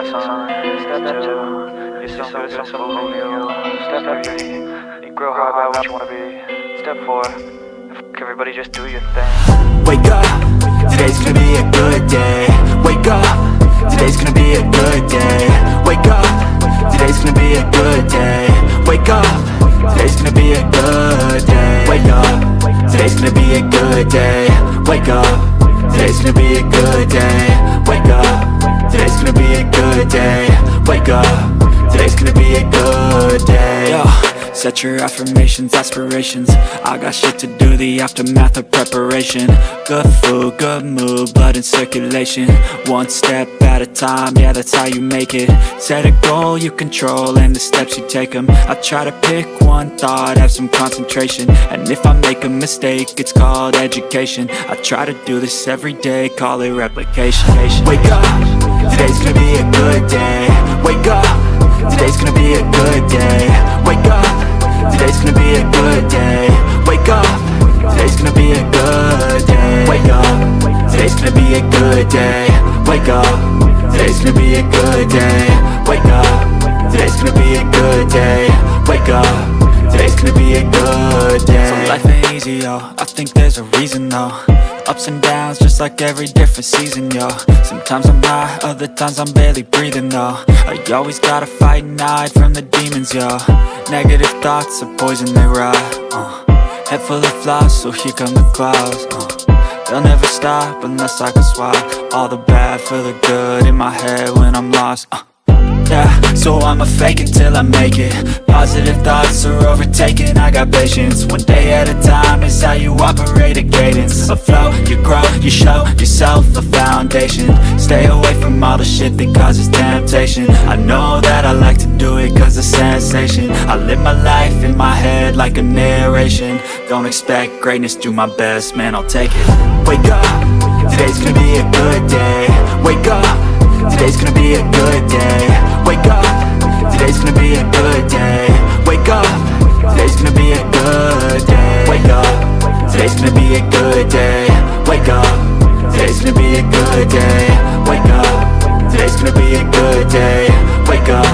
rise, son. Step 2, get some good, some oatmeal. Step 3, you grow hard about what you wanna be. Step 4, everybody just do your thing. Wake up, today's gonna be a good day. Wake up, today's gonna be a good day. Wake up, today's gonna be a good day. Wake up, today's gonna be a good day. Wake up, today's gonna be a good day. Wake up, today's gonna be a good day. Wake up, today's gonna be a good day. Wake up, today's gonna be a good day. Yo, set your affirmations, aspirations. I got shit to do, the aftermath of preparation. Good food, good mood, blood in circulation. One step at a time, yeah, that's how you make it. Set a goal you control and the steps you take them. I try to pick one thought, have some concentration. And if I make a mistake, it's called education. I try to do this every day, call it replication. Wake up, today's gonna be a good day. Wake up, today's gonna be a good day. Wake up, today's gonna be a good day. Wake up, today's gonna be a good day. Wake up, today's gonna be a good day. Wake up, today's gonna be a good day. Wake up, today's gonna be a good day. Wake up, today's gonna be a good day. So life ain't easy, yo, I think there's a reason though. Ups and downs, just like every different season, yo. Sometimes I'm high, other times I'm barely breathing, though. I always gotta fight and hide from the demons, yo. Negative thoughts are poison, they rot. Head full of flies, so here come the clouds. They'll never stop unless I can swap all the bad for the good in my head when I'm lost. Yeah, so I'ma fake it till I make it. Positive thoughts are overtaken, I got patience. One day at a time is how you operate a cadence. A flow, you grow, you show yourself a foundation. Stay away from all the shit that causes temptation. I know that I like to do it cause it's sensation. I live my life in my head like a narration. Don't expect greatness, do my best, man, I'll take it. Wake up, today's gonna be a good day. Wake up, today's gonna be a good day. Wake up, today's gonna be a good day. Wake up, today's gonna be a good day. Wake up, today's gonna be a good day. Wake up, today's gonna be a good day. Wake up, today's gonna be a good day. Wake up,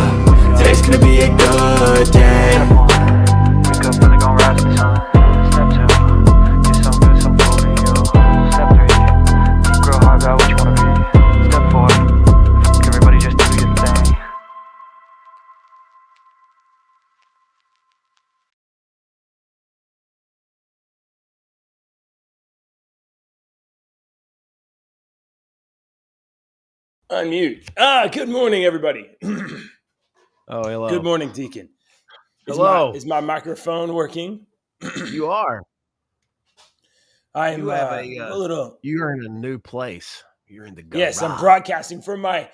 today's gonna be a good day. Wake up, really gon' rise with the sun. Step 2, get some good, some oatmeal. Step 3, you grow hard about what you wanna be. Step 4, everybody just do your thing. Unmute. Good morning, everybody. Oh, hello. Good morning, Deacon. Hello. Is my microphone working? You are. I'm You have a little. You're in a new place. You're in the garage. Yes, I'm broadcasting from my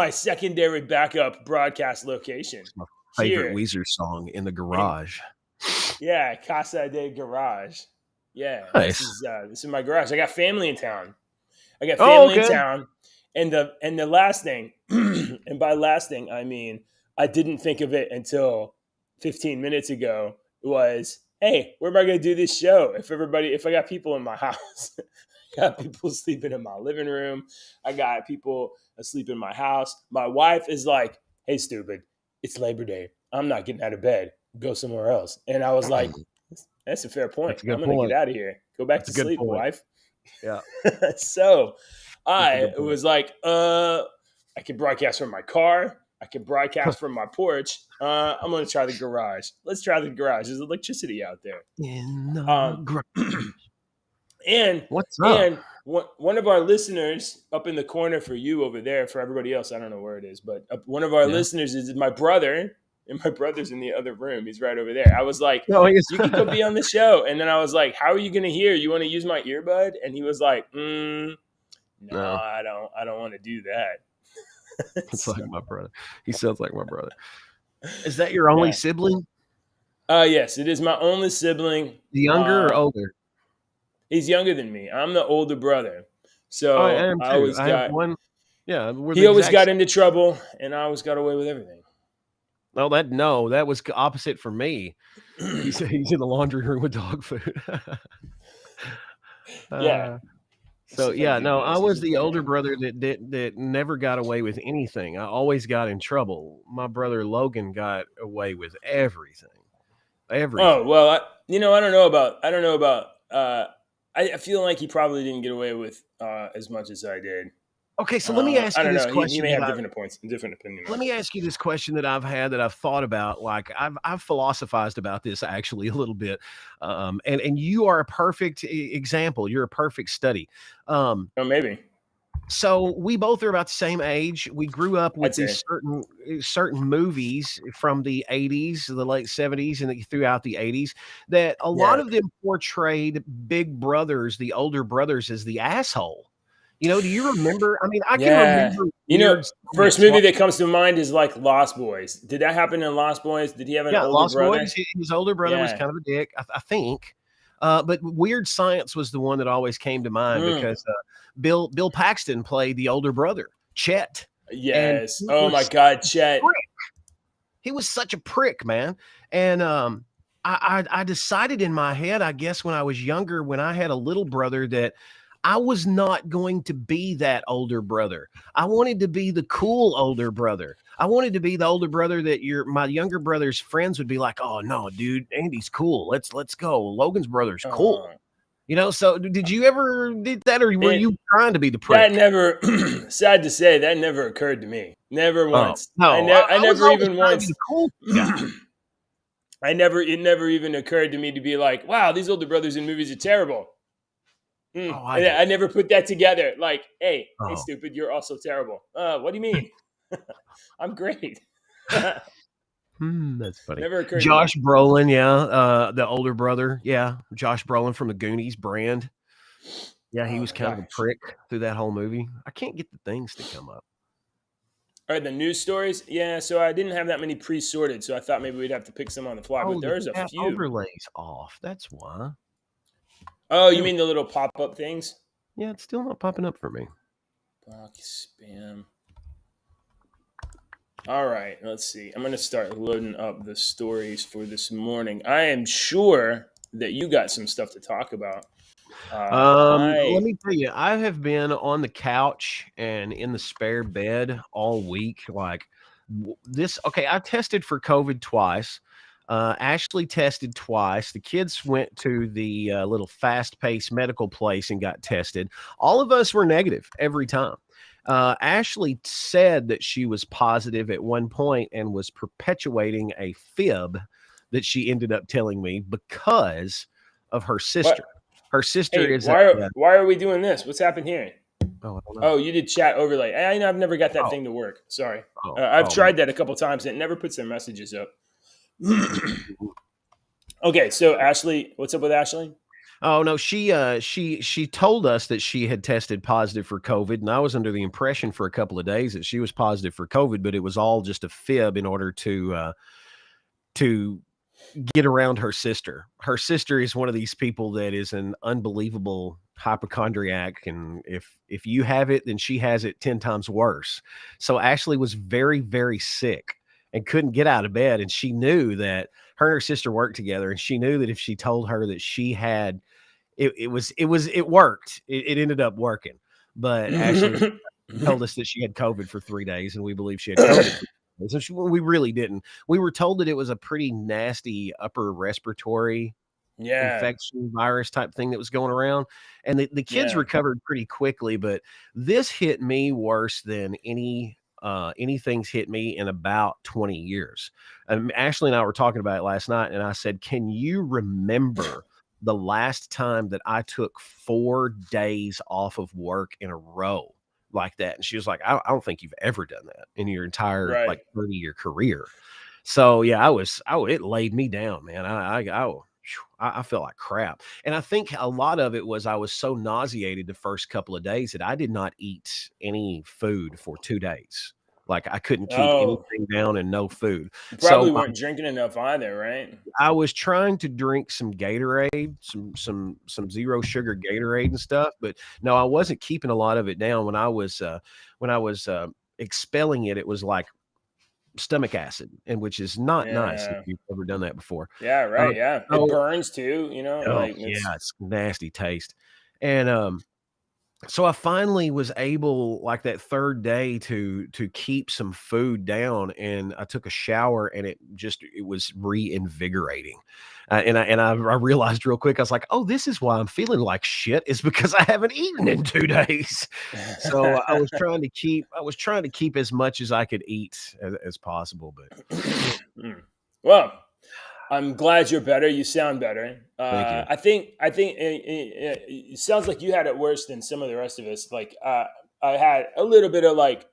secondary backup broadcast location. It's my favorite here. Weezer song, In the Garage. Yeah, Casa de Garage. Yeah, Nice. This is my garage. I got family in town. In town, and the last thing, and by last thing I mean I didn't think of it until 15 minutes ago. Was, hey, where am I going to do this show? If I got people in my house, I got people sleeping in my living room. I got people asleep in my house. My wife is like, hey, stupid, it's Labor Day. I'm not getting out of bed. Go somewhere else. And I was like, that's a fair point. I'm going to get out of here. Go back to sleep, wife. Yeah. So I was like, I can broadcast from my car. I can broadcast from my porch. I'm going to try the garage. Let's try the garage. There's electricity out there. In the garage. And what's up? And one of our listeners up in the corner for you over there, for everybody else, I don't know where it is, but one of our listeners is my brother, and my brother's in the other room. He's right over there. I was like, you can go be on the show. And then I was like, how are you going to hear? You want to use my earbud? And he was like, no, I don't want to do that. It's like my brother. He sounds like my brother. Is that your only sibling? Yes, it is my only sibling. Younger or older? He's younger than me. I'm the older brother. So I am too. I have one. Yeah, he always got into trouble, and I always got away with everything. That was opposite for me. He's in the laundry room with dog food. Yeah. So yeah, no, I was the older brother. brother that never got away with anything. I always got in trouble. My brother Logan got away with everything. Oh well, I don't know about. I feel like he probably didn't get away with as much as I did. Okay, so let me ask I you don't this know. He question. may have different opinion. Let me ask you this question that I've had, that I've thought about. Like I've philosophized about this actually a little bit, and you are a perfect example. You're a perfect study. Oh, maybe. So we both are about the same age. We grew up with I'd say. these certain movies from the 80s, the late 70s, and throughout the 80s, that a lot Yeah. of them portrayed big brothers, the older brothers, as the asshole. Do you remember? I mean, I can Yeah. remember weird First science. movie that comes to mind is like Lost Boys. Did that happen in Lost Boys? Did he have an Yeah, older Lost brother? Boys. His older brother was Yeah. kind of a dick, I think. But Weird Science was the one that always came to mind because Bill Paxton played the older brother, Chet. Yes. And Oh my God, Chet. He was such a prick, man. And I decided in my head, I guess when I was younger, when I had a little brother, that I was not going to be that older brother. I wanted to be the cool older brother. I wanted to be the older brother that my younger brother's friends would be like, "Oh no, dude, Andy's cool. Let's go. Logan's brother's cool." So did you ever did that, or were you trying to be the prick? That never, sad to say, that never occurred to me. Never once. No, I was never always even trying to be once. the cool guy. It never even occurred to me to be like, wow, these older brothers in movies are terrible. I never put that together. Like, hey, stupid, you're also terrible. What do you mean? I'm great. That's funny. Never occurred Josh to me. Brolin, yeah, the older brother, yeah, Josh Brolin from the Goonies, Brand. Yeah, he was kind of a prick through that whole movie. I can't get the things to come up. All right, the news stories. Yeah, so I didn't have that many pre-sorted, so I thought maybe we'd have to pick some on the fly. But there's a few. Overlays off. That's why. Oh, you mean the little pop-up things? Yeah, it's still not popping up for me. Block spam. All right, let's see. I'm going to start loading up the stories for this morning. I am sure that you got some stuff to talk about. Let me tell you, I have been on the couch and in the spare bed all week. Like this. Okay, I tested for COVID twice. Ashley tested twice. The kids went to the little fast-paced medical place and got tested. All of us were negative every time. Ashley said that she was positive at one point and was perpetuating a fib that she ended up telling me because of her sister. Her sister is. Why are we doing this? What's happened here? Oh, I don't know. Oh, you did chat overlay. I've never got that thing to work. Sorry. I've tried that a couple times and it never puts their messages up. Okay, so Ashley, what's up with Ashley? Oh no, she told us that she had tested positive for COVID, and I was under the impression for a couple of days that she was positive for COVID, but it was all just a fib in order to get around her sister. Her sister is one of these people that is an unbelievable hypochondriac, and if you have it, then she has it 10 times worse. So Ashley was very, very sick and couldn't get out of bed, and she knew that her and her sister worked together, and she knew that if she told her that she had it worked. It ended up working. But Ashley told us that she had COVID for 3 days, and we believe she had COVID. So we really didn't. We were told that it was a pretty nasty upper respiratory infection virus type thing that was going around. And the kids recovered pretty quickly, but this hit me worse than anything's hit me in about 20 years. Ashley and I were talking about it last night, and I said, can you remember the last time that I took 4 days off of work in a row like that? And she was like, I don't think you've ever done that in your entire 30-year career. So yeah, it laid me down, man. I felt like crap. And I think a lot of it was I was so nauseated the first couple of days that I did not eat any food for 2 days. Like I couldn't keep anything down and no food. You probably weren't drinking enough either, right? I was trying to drink some Gatorade, some zero sugar Gatorade and stuff, but no, I wasn't keeping a lot of it down. When I was expelling it, it was like stomach acid, and which is not nice if you've ever done that before. Yeah, right. It burns too, it's nasty taste. And So I finally was able, like that third day, to keep some food down, and I took a shower, and it was reinvigorating. And I realized real quick, I was like, oh, this is why I'm feeling like shit, is because I haven't eaten in 2 days. So I was trying to keep as much as I could eat as possible. But Well, I'm glad you're better. You sound better. thank you. I think it sounds like you had it worse than some of the rest of us. Like I had a little bit of like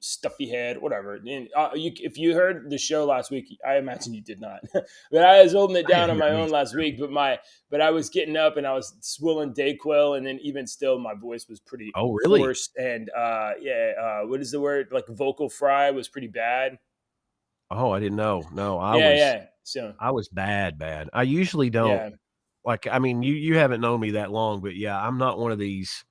stuffy head, whatever. And if you heard the show last week, I imagine you did not. But I was holding it I down didn't on hear my any. own last week. But I was getting up and I was swilling Dayquil, and then even still, my voice was pretty Oh, really? hoarse. And what is the word? Like vocal fry was pretty bad. Oh, I didn't know. No, Yeah, yeah. So I was bad, bad. I usually don't. yeah. Like, I mean, you haven't known me that long, but yeah, I'm not one of these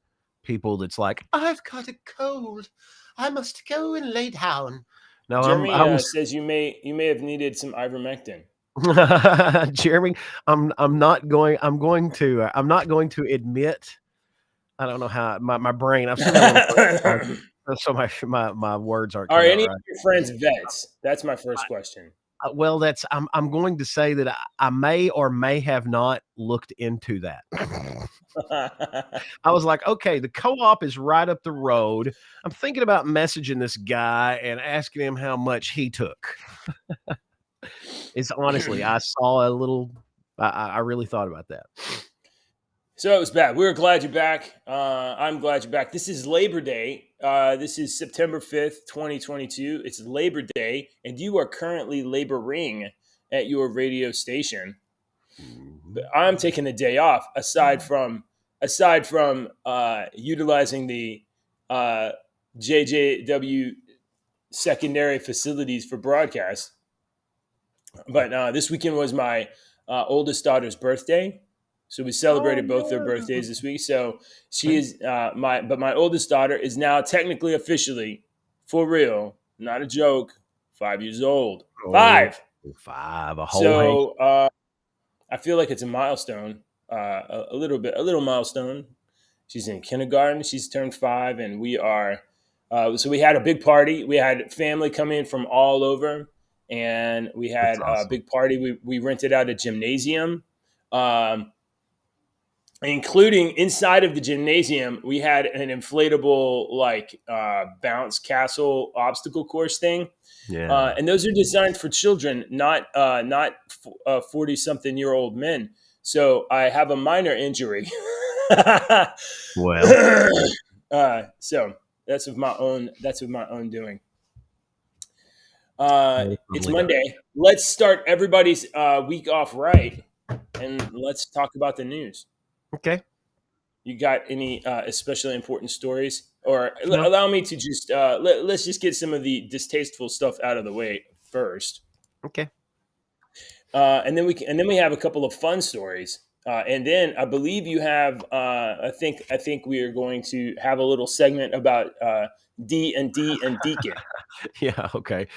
people that's like, I've got a cold. I must go and lay down. No, Jeremy I was says you may have needed some ivermectin. Jeremy, I'm not going to admit. I don't know how my brain, I've said that one word twice, so my words aren't Are coming out any of right. your friends vets? That's my first question. Well, I'm going to say that I may or may have not looked into that. I was like, okay, the co-op is right up the road. I'm thinking about messaging this guy and asking him how much he took. It's honestly, I saw a little. I really thought about that. So it was bad. We were glad you're back. I'm glad you're back. This is Labor Day. This is September 5th, 2022. It's Labor Day, and you are currently laboring at your radio station. But I'm taking the day off. Aside from utilizing the JJW secondary facilities for broadcast. But this weekend was my oldest daughter's birthday, so we celebrated both their birthdays this week. So she is my oldest daughter is now technically, officially, for real, not a joke, 5 years old. Oh, 5. 5, a whole hang. So I feel like it's a milestone, a little milestone. She's in kindergarten. She's turned 5, and we are. So we had a big party. We had family come in from all over, and we That's had a awesome. big party. We rented out a gymnasium, including inside of the gymnasium, we had an inflatable bounce castle obstacle course thing. Yeah. And those are designed for children, not 40-something-year-old men. So I have a minor injury. Well, So that's of my own doing. most It's certainly does. Monday. Let's start everybody's week off right, and let's talk about the news. Okay. You got any especially important stories? Or No. allow me to just let's just get some of the distasteful stuff out of the way first, Okay. and then we have a couple of fun stories, and then I believe you have. I think we are going to have a little segment about D and Deacon. Yeah. Okay.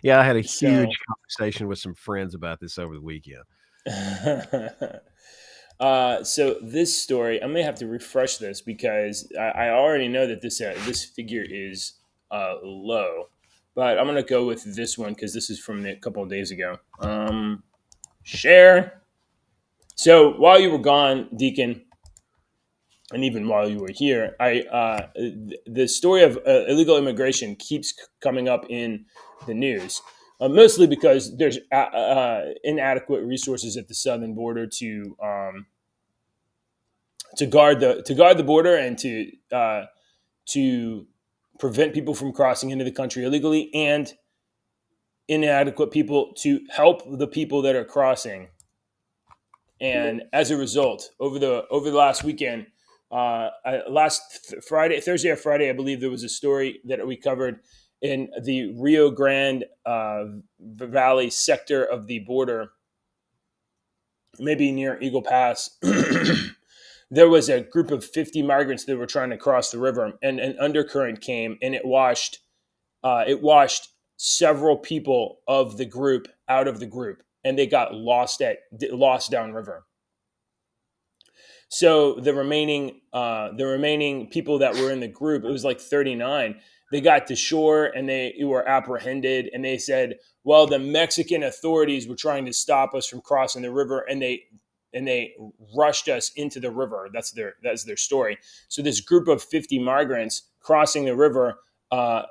Yeah, I had a huge So. conversation with some friends about this over the weekend. So this story, I'm gonna have to refresh this because I already know that this figure is low, but I'm gonna go with this one because this is from a couple of days ago. Share. So while you were gone, Deacon, and even while you were here, the story of illegal immigration keeps coming up in the news. Mostly because there's inadequate resources at the southern border to guard the border and to prevent people from crossing into the country illegally, and inadequate people to help the people that are crossing. And as a result, over the last weekend, Thursday or Friday, I believe there was a story that we covered in the Rio Grande Valley sector of the border, maybe near Eagle Pass. There was a group of 50 migrants that were trying to cross the river, and an undercurrent came, and it washed several people of the group out of the group, and they got lost downriver. So the remaining people that were in the group, it was like 39. They got to shore and they were apprehended, and they said, well, the Mexican authorities were trying to stop us from crossing the river, and they rushed us into the river. That's their story. So this group of 50 migrants crossing the river, an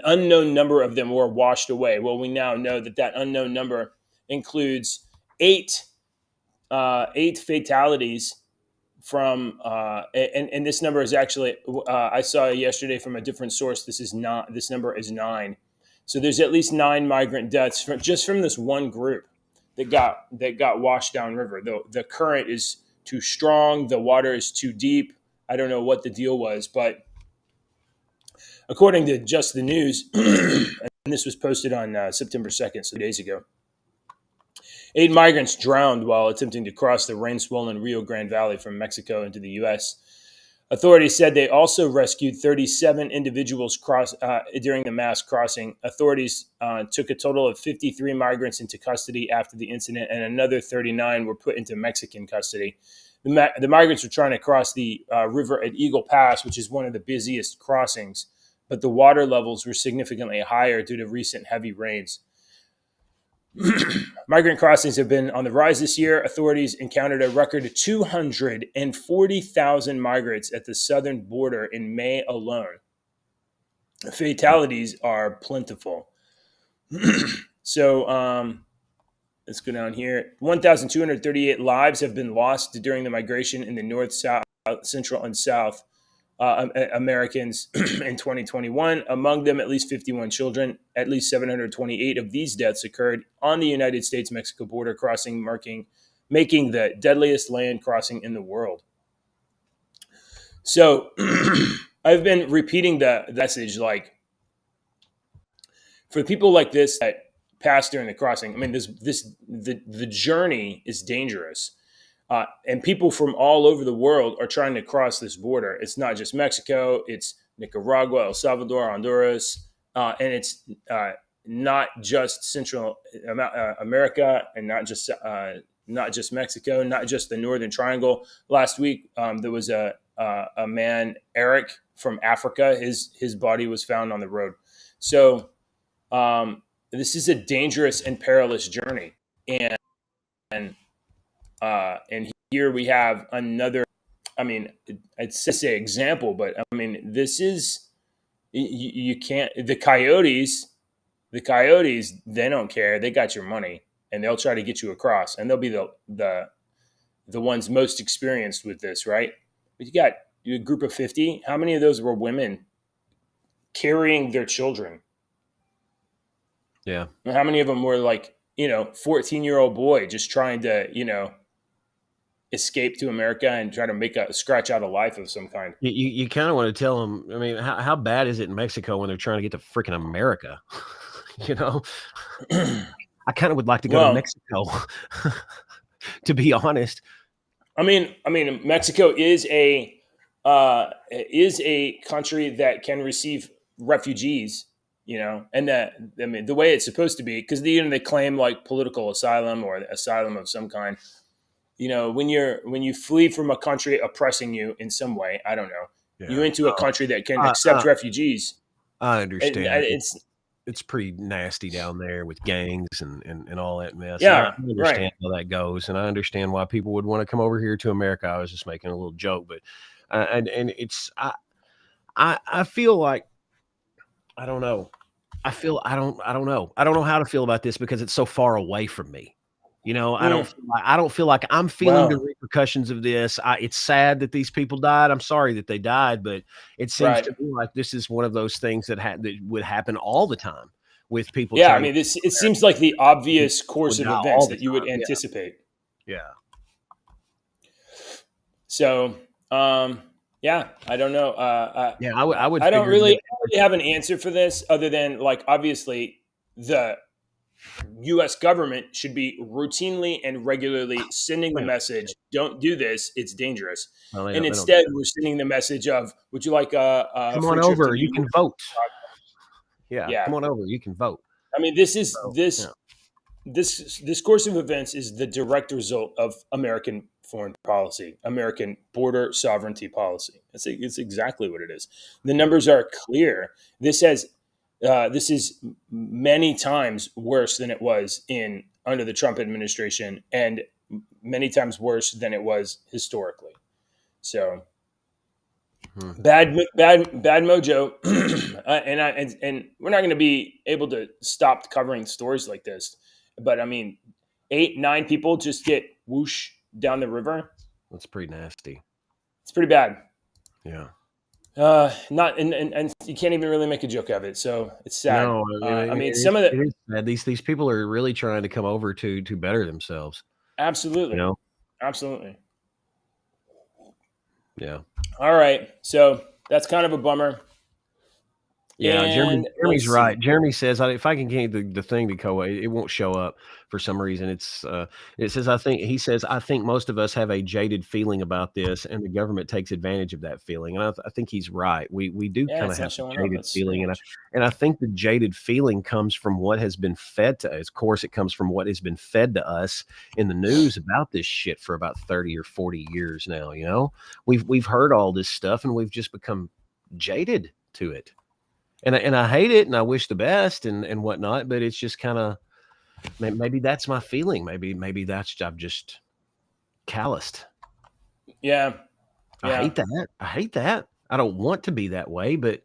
unknown number of them were washed away. Well, we now know that unknown number includes eight fatalities from and this number is actually I saw yesterday from a different source. This number is 9. So there's at least 9 migrant deaths just from this one group that got washed downriver. The current is too strong, the water is too deep. I don't know what the deal was, but according to Just the News, and this was posted on September 2nd, so 2 days ago, 8 migrants drowned while attempting to cross the rain-swollen Rio Grande Valley from Mexico into the U.S. Authorities said they also rescued 37 individuals during the mass crossing. Authorities took a total of 53 migrants into custody after the incident, and another 39 were put into Mexican custody. The migrants were trying to cross the river at Eagle Pass, which is one of the busiest crossings, but the water levels were significantly higher due to recent heavy rains. Migrant crossings have been on the rise this year. Authorities encountered a record 240,000 migrants at the southern border in May alone. Fatalities are plentiful. So let's go down here. 1,238 lives have been lost during the migration in the North, South, Central, and South Americans in 2021. Among them, at least 51 children. At least 728 of these deaths occurred on the United States-Mexico border crossing, making the deadliest land crossing in the world. So I've been repeating the message, like, for people like this that pass during the crossing. I mean, the journey is dangerous. And people from all over the world are trying to cross this border. It's not just Mexico. It's Nicaragua, El Salvador, Honduras. And it's not just Central America, and not just Mexico, not just the Northern Triangle. Last week, there was a man, Eric, from Africa. His body was found on the road. So this is a dangerous and perilous journey. And here we have another, I mean, it's just an example, but I mean, this is, you can't, the coyotes, they don't care. They got your money, and they'll try to get you across, and they'll be the ones most experienced with this, right? But you got a group of 50. How many of those were women carrying their children? Yeah. And how many of them were 14-year-old boy just trying to, escape to America and try to scratch out a life of some kind? You kind of want to tell them, I mean, how bad is it in Mexico when they're trying to get to freaking America? I kind of would like to go to Mexico, to be honest. I mean, Mexico is a country that can receive refugees, and the way it's supposed to be, because they claim like political asylum or asylum of some kind. When you flee from a country oppressing you in some way, I don't know, you into a country that can accept refugees. I understand. It's pretty nasty down there with gangs and all that mess. Yeah, I understand how that goes, and I understand why people would want to come over here to America. I was just making a little joke, but and it's I feel like I don't know. I don't know. I don't know how to feel about this because it's so far away from me. I don't feel like I'm feeling the repercussions of this. It's sad that these people died. I'm sorry that they died, but it seems to me like this is one of those things that would happen all the time with people. Yeah, I mean, it seems like the obvious course of events that you would anticipate. Yeah. So, I don't know. I would. I don't really have an answer for this, other than obviously the U.S. government should be routinely and regularly sending the message, don't do this, it's dangerous. And instead, we're sending the message of, would you like come on over, you can vote. Yeah, come on over, you can vote. I mean, this this course of events is the direct result of American foreign policy, American border sovereignty policy. It's exactly what it is. The numbers are clear. This is many times worse than it was under the Trump administration, and many times worse than it was historically. So bad mojo, and we're not going to be able to stop covering stories like this. But I mean, 8-9 people just get whoosh down the river. That's pretty nasty. It's pretty bad. Yeah. Not and you can't even really make a joke of it. So it's sad. No, I mean, some of the it is sad. These people are really trying to come over to better themselves. Absolutely. You know? Absolutely. Yeah. All right. So that's kind of a bummer. Yeah, And Jeremy's right. Jeremy says if I can get the thing to go away, it won't show up for some reason. It says I think most of us have a jaded feeling about this, and the government takes advantage of that feeling. And I think he's right. We do kind of have a jaded feeling, and I think the jaded feeling comes from what has been fed to us. Of course, it comes from what has been fed to us in the news about this shit for about 30 or 40 years now. You know, we've heard all this stuff, and we've just become jaded to it. And I hate it, and I wish the best and whatnot, but it's just kind of maybe that's my feeling. Maybe that's I'm just calloused. Yeah. I hate that. I don't want to be that way, but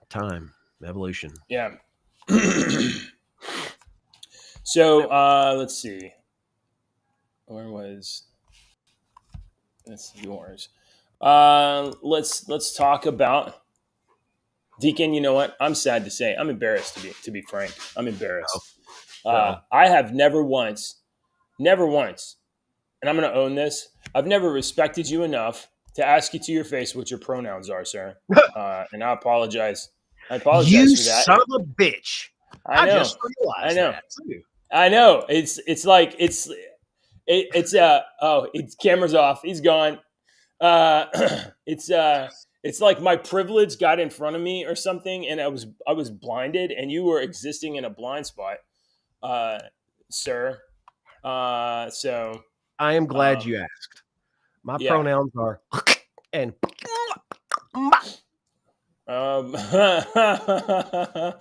time, evolution. Yeah. So let's see. That's yours. Let's talk about Deacon. You know what? I'm sad to say, I'm embarrassed to be frank. I'm embarrassed. I have never once, and I'm going to own this. I've never respected you enough to ask you to your face what your pronouns are, sir. And I apologize. You for that. Son of a bitch! I know. I just realized that too. I know. It's like it's camera's off. He's gone. It's like my privilege got in front of me or something, and I was blinded, and you were existing in a blind spot, sir. So I am glad you asked. My pronouns are and okay.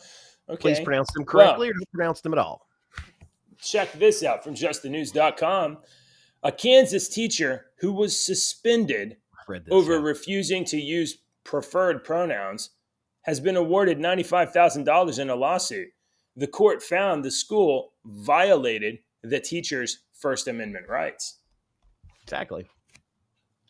Please pronounce them correctly or don't pronounce them at all. Check this out from justthenews.com. A Kansas teacher who was suspended over refusing to use preferred pronouns has been awarded $95,000 in a lawsuit. The court found the school violated the teacher's First Amendment rights. Exactly.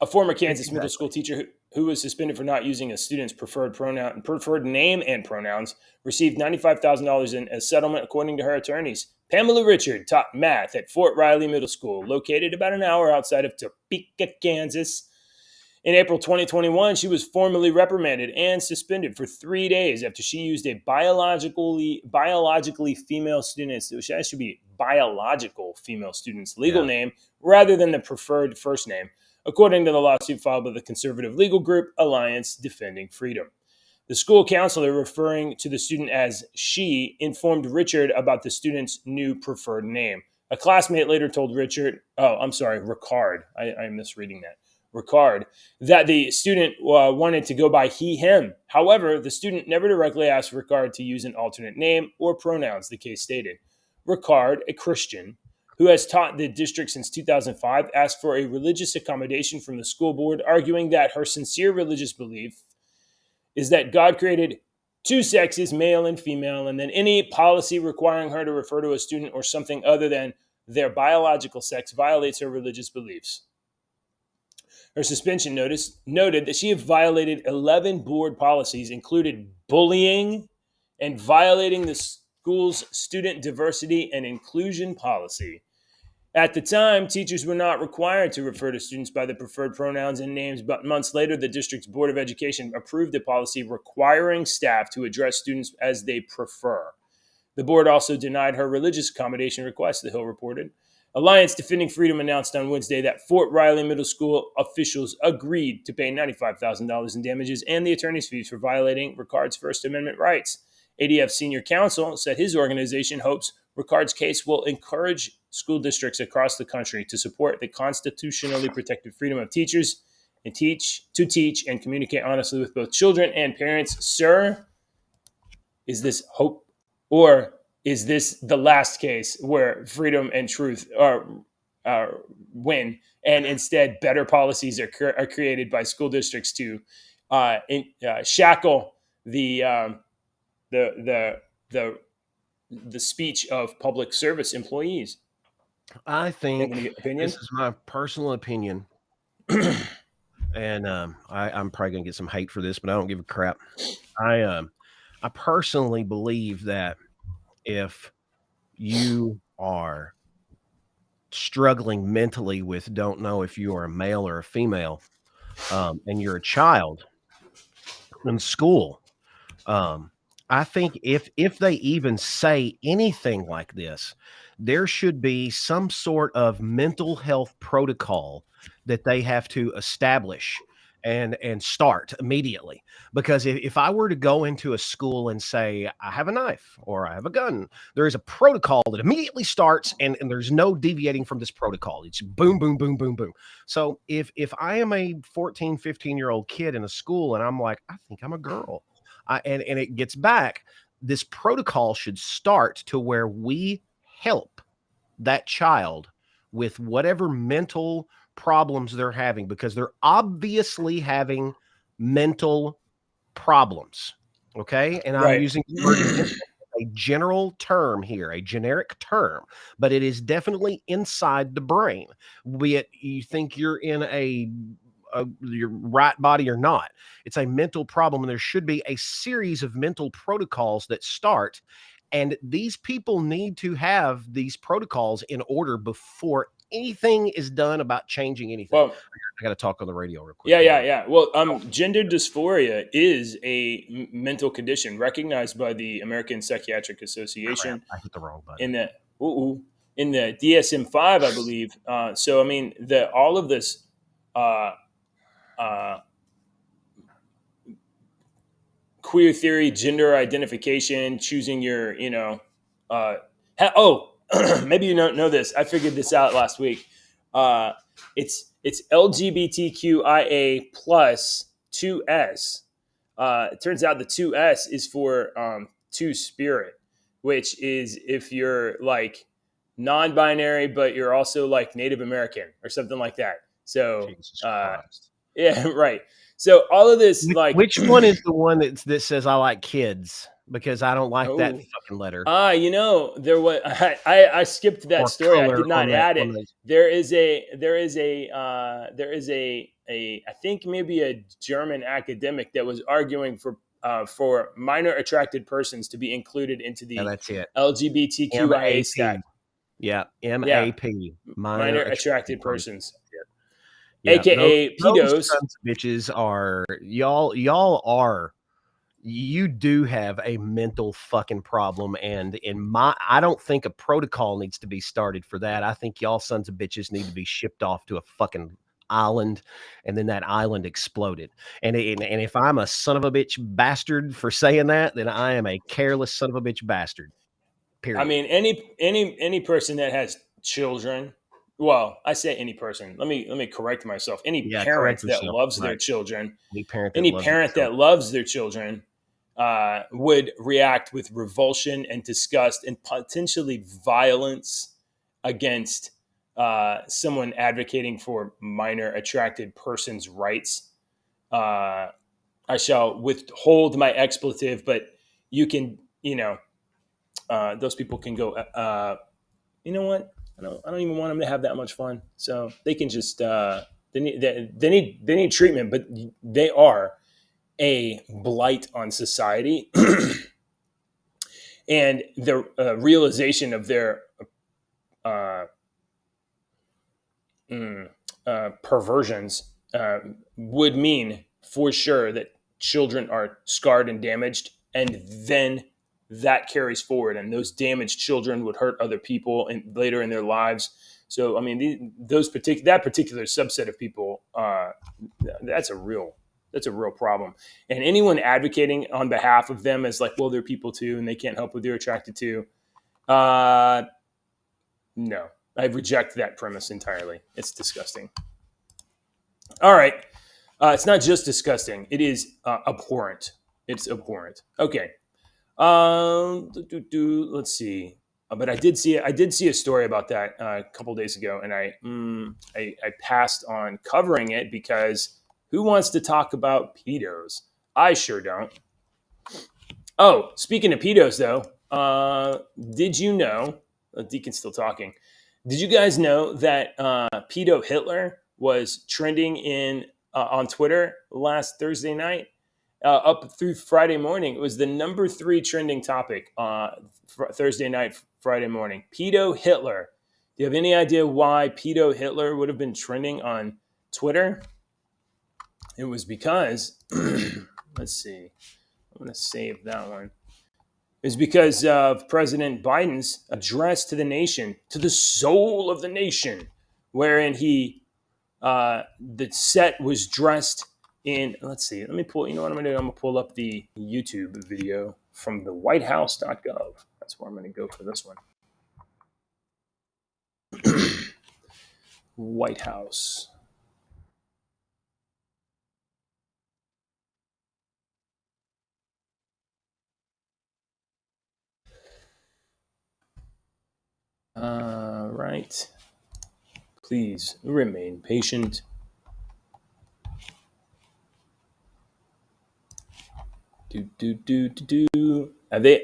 A former Kansas middle school teacher who was suspended for not using a student's preferred name and pronouns received $95,000 in a settlement, according to her attorneys. Pamela Richard taught math at Fort Riley Middle School, located about an hour outside of Topeka, Kansas. In April 2021, she was formally reprimanded and suspended for 3 days after she used a biologically female student's, that should be biological female student's legal name rather than the preferred first name, according to the lawsuit filed by the conservative legal group Alliance Defending Freedom. The school counselor, referring to the student as she, informed Richard about the student's new preferred name. A classmate later told Ricard, I'm misreading that. Ricard, that the student wanted to go by he, him. However, the student never directly asked Ricard to use an alternate name or pronouns, the case stated. Ricard, a Christian who has taught the district since 2005, asked for a religious accommodation from the school board, arguing that her sincere religious belief is that God created two sexes, male and female, and that any policy requiring her to refer to a student or something other than their biological sex violates her religious beliefs. Her suspension notice noted that she had violated 11 board policies, included bullying and violating the school's student diversity and inclusion policy. At the time, teachers were not required to refer to students by the preferred pronouns and names, but months later, the district's Board of Education approved a policy requiring staff to address students as they prefer. The board also denied her religious accommodation request, the Hill reported. Alliance Defending Freedom announced on Wednesday that Fort Riley Middle School officials agreed to pay $95,000 in damages and the attorney's fees for violating Ricard's First Amendment rights. ADF senior counsel said his organization hopes Ricard's case will encourage school districts across the country to support the constitutionally protected freedom of teachers and teach and communicate honestly with both children and parents. Sir, is this hope, or is this the last case where freedom and truth win, and instead better policies are created by school districts to shackle the speech of public service employees? I think this is my personal opinion, and I'm probably gonna get some hate for this, but I don't give a crap. I personally believe that if you are struggling mentally with don't know if you are a male or a female, and you're a child in school, I think if they even say anything like this, there should be some sort of mental health protocol that they have to establish and start immediately. Because if I were to go into a school and say, I have a knife or I have a gun, there is a protocol that immediately starts, and there's no deviating from this protocol. It's boom, boom, boom, boom, boom. So if I am a 14, 15-year-old kid in a school and I'm like, I think I'm a girl, and it gets back, this protocol should start to where we help that child with whatever mental problems they're having, because they're obviously having mental problems. Okay. And I'm using a general term here, a generic term, but it is definitely inside the brain, be it you think you're in your right body or not. It's a mental problem, and there should be a series of mental protocols that start, and these people need to have these protocols in order before anything is done about changing anything. Well, I got to talk on the radio real quick. Yeah. Well, gender dysphoria is a mental condition recognized by the American Psychiatric Association. I hit the wrong button. In the DSM-5, I believe. So I mean, all of this queer theory, gender identification, choosing your, maybe you don't know this. I figured this out last week. It's LGBTQIA plus 2S. It turns out the 2S is for two spirit, which is if you're like non-binary, but you're also like Native American or something like that. So, yeah, right. So all of this, which one is the one that says I like kids? Because I don't like that fucking letter. There was I skipped that story. I did not add it. There is a I think maybe a German academic that was arguing for minor attracted persons to be included into the LGBTQIA stack. Yeah, MAP, minor attracted persons. Yeah, AKA pedos. Those sons of bitches are you do have a mental fucking problem, and I don't think a protocol needs to be started for that. I think y'all sons of bitches need to be shipped off to a fucking island, and then that island exploded. And if I'm a son of a bitch bastard for saying that, then I am a careless son of a bitch bastard. Period. I mean, any person that has children. Well, I say any person. Let me correct myself. Any parent that loves their children, any parent that loves their children would react with revulsion and disgust and potentially violence against someone advocating for minor attracted persons' rights. I shall withhold my expletive, but you can, those people can go. You know what? I don't even want them to have that much fun. So they can just they need treatment, but they are a blight on society. And the realization of their perversions would mean for sure that children are scarred and damaged, and then that carries forward, and those damaged children would hurt other people later in their lives. So, I mean, that particular subset of people, that's a real That's a real problem. And anyone advocating on behalf of them as like, well, they're people too, and they can't help what they're attracted to. No, I reject that premise entirely. It's disgusting. All right. It's not just disgusting. It is abhorrent. It's abhorrent. Okay. Let's see. But I did see a story about that a couple days ago, and I passed on covering it because who wants to talk about pedos? I sure don't. Oh, speaking of pedos, though, did you know? Deacon's still talking. Did you guys know that pedo Hitler was trending on Twitter last Thursday night? Up through Friday morning, it was the number 3 trending topic Thursday night, Friday morning. Pedo Hitler. Do you have any idea why Pedo Hitler would have been trending on Twitter? It was because, let's see, I'm going to save that one. It was because of President Biden's address to the nation, to the soul of the nation, wherein the set was dressed in, let's see, let me pull, you know what I'm going to do? I'm going to pull up the YouTube video from the whitehouse.gov. That's where I'm going to go for this one. White House. Right. Please remain patient. I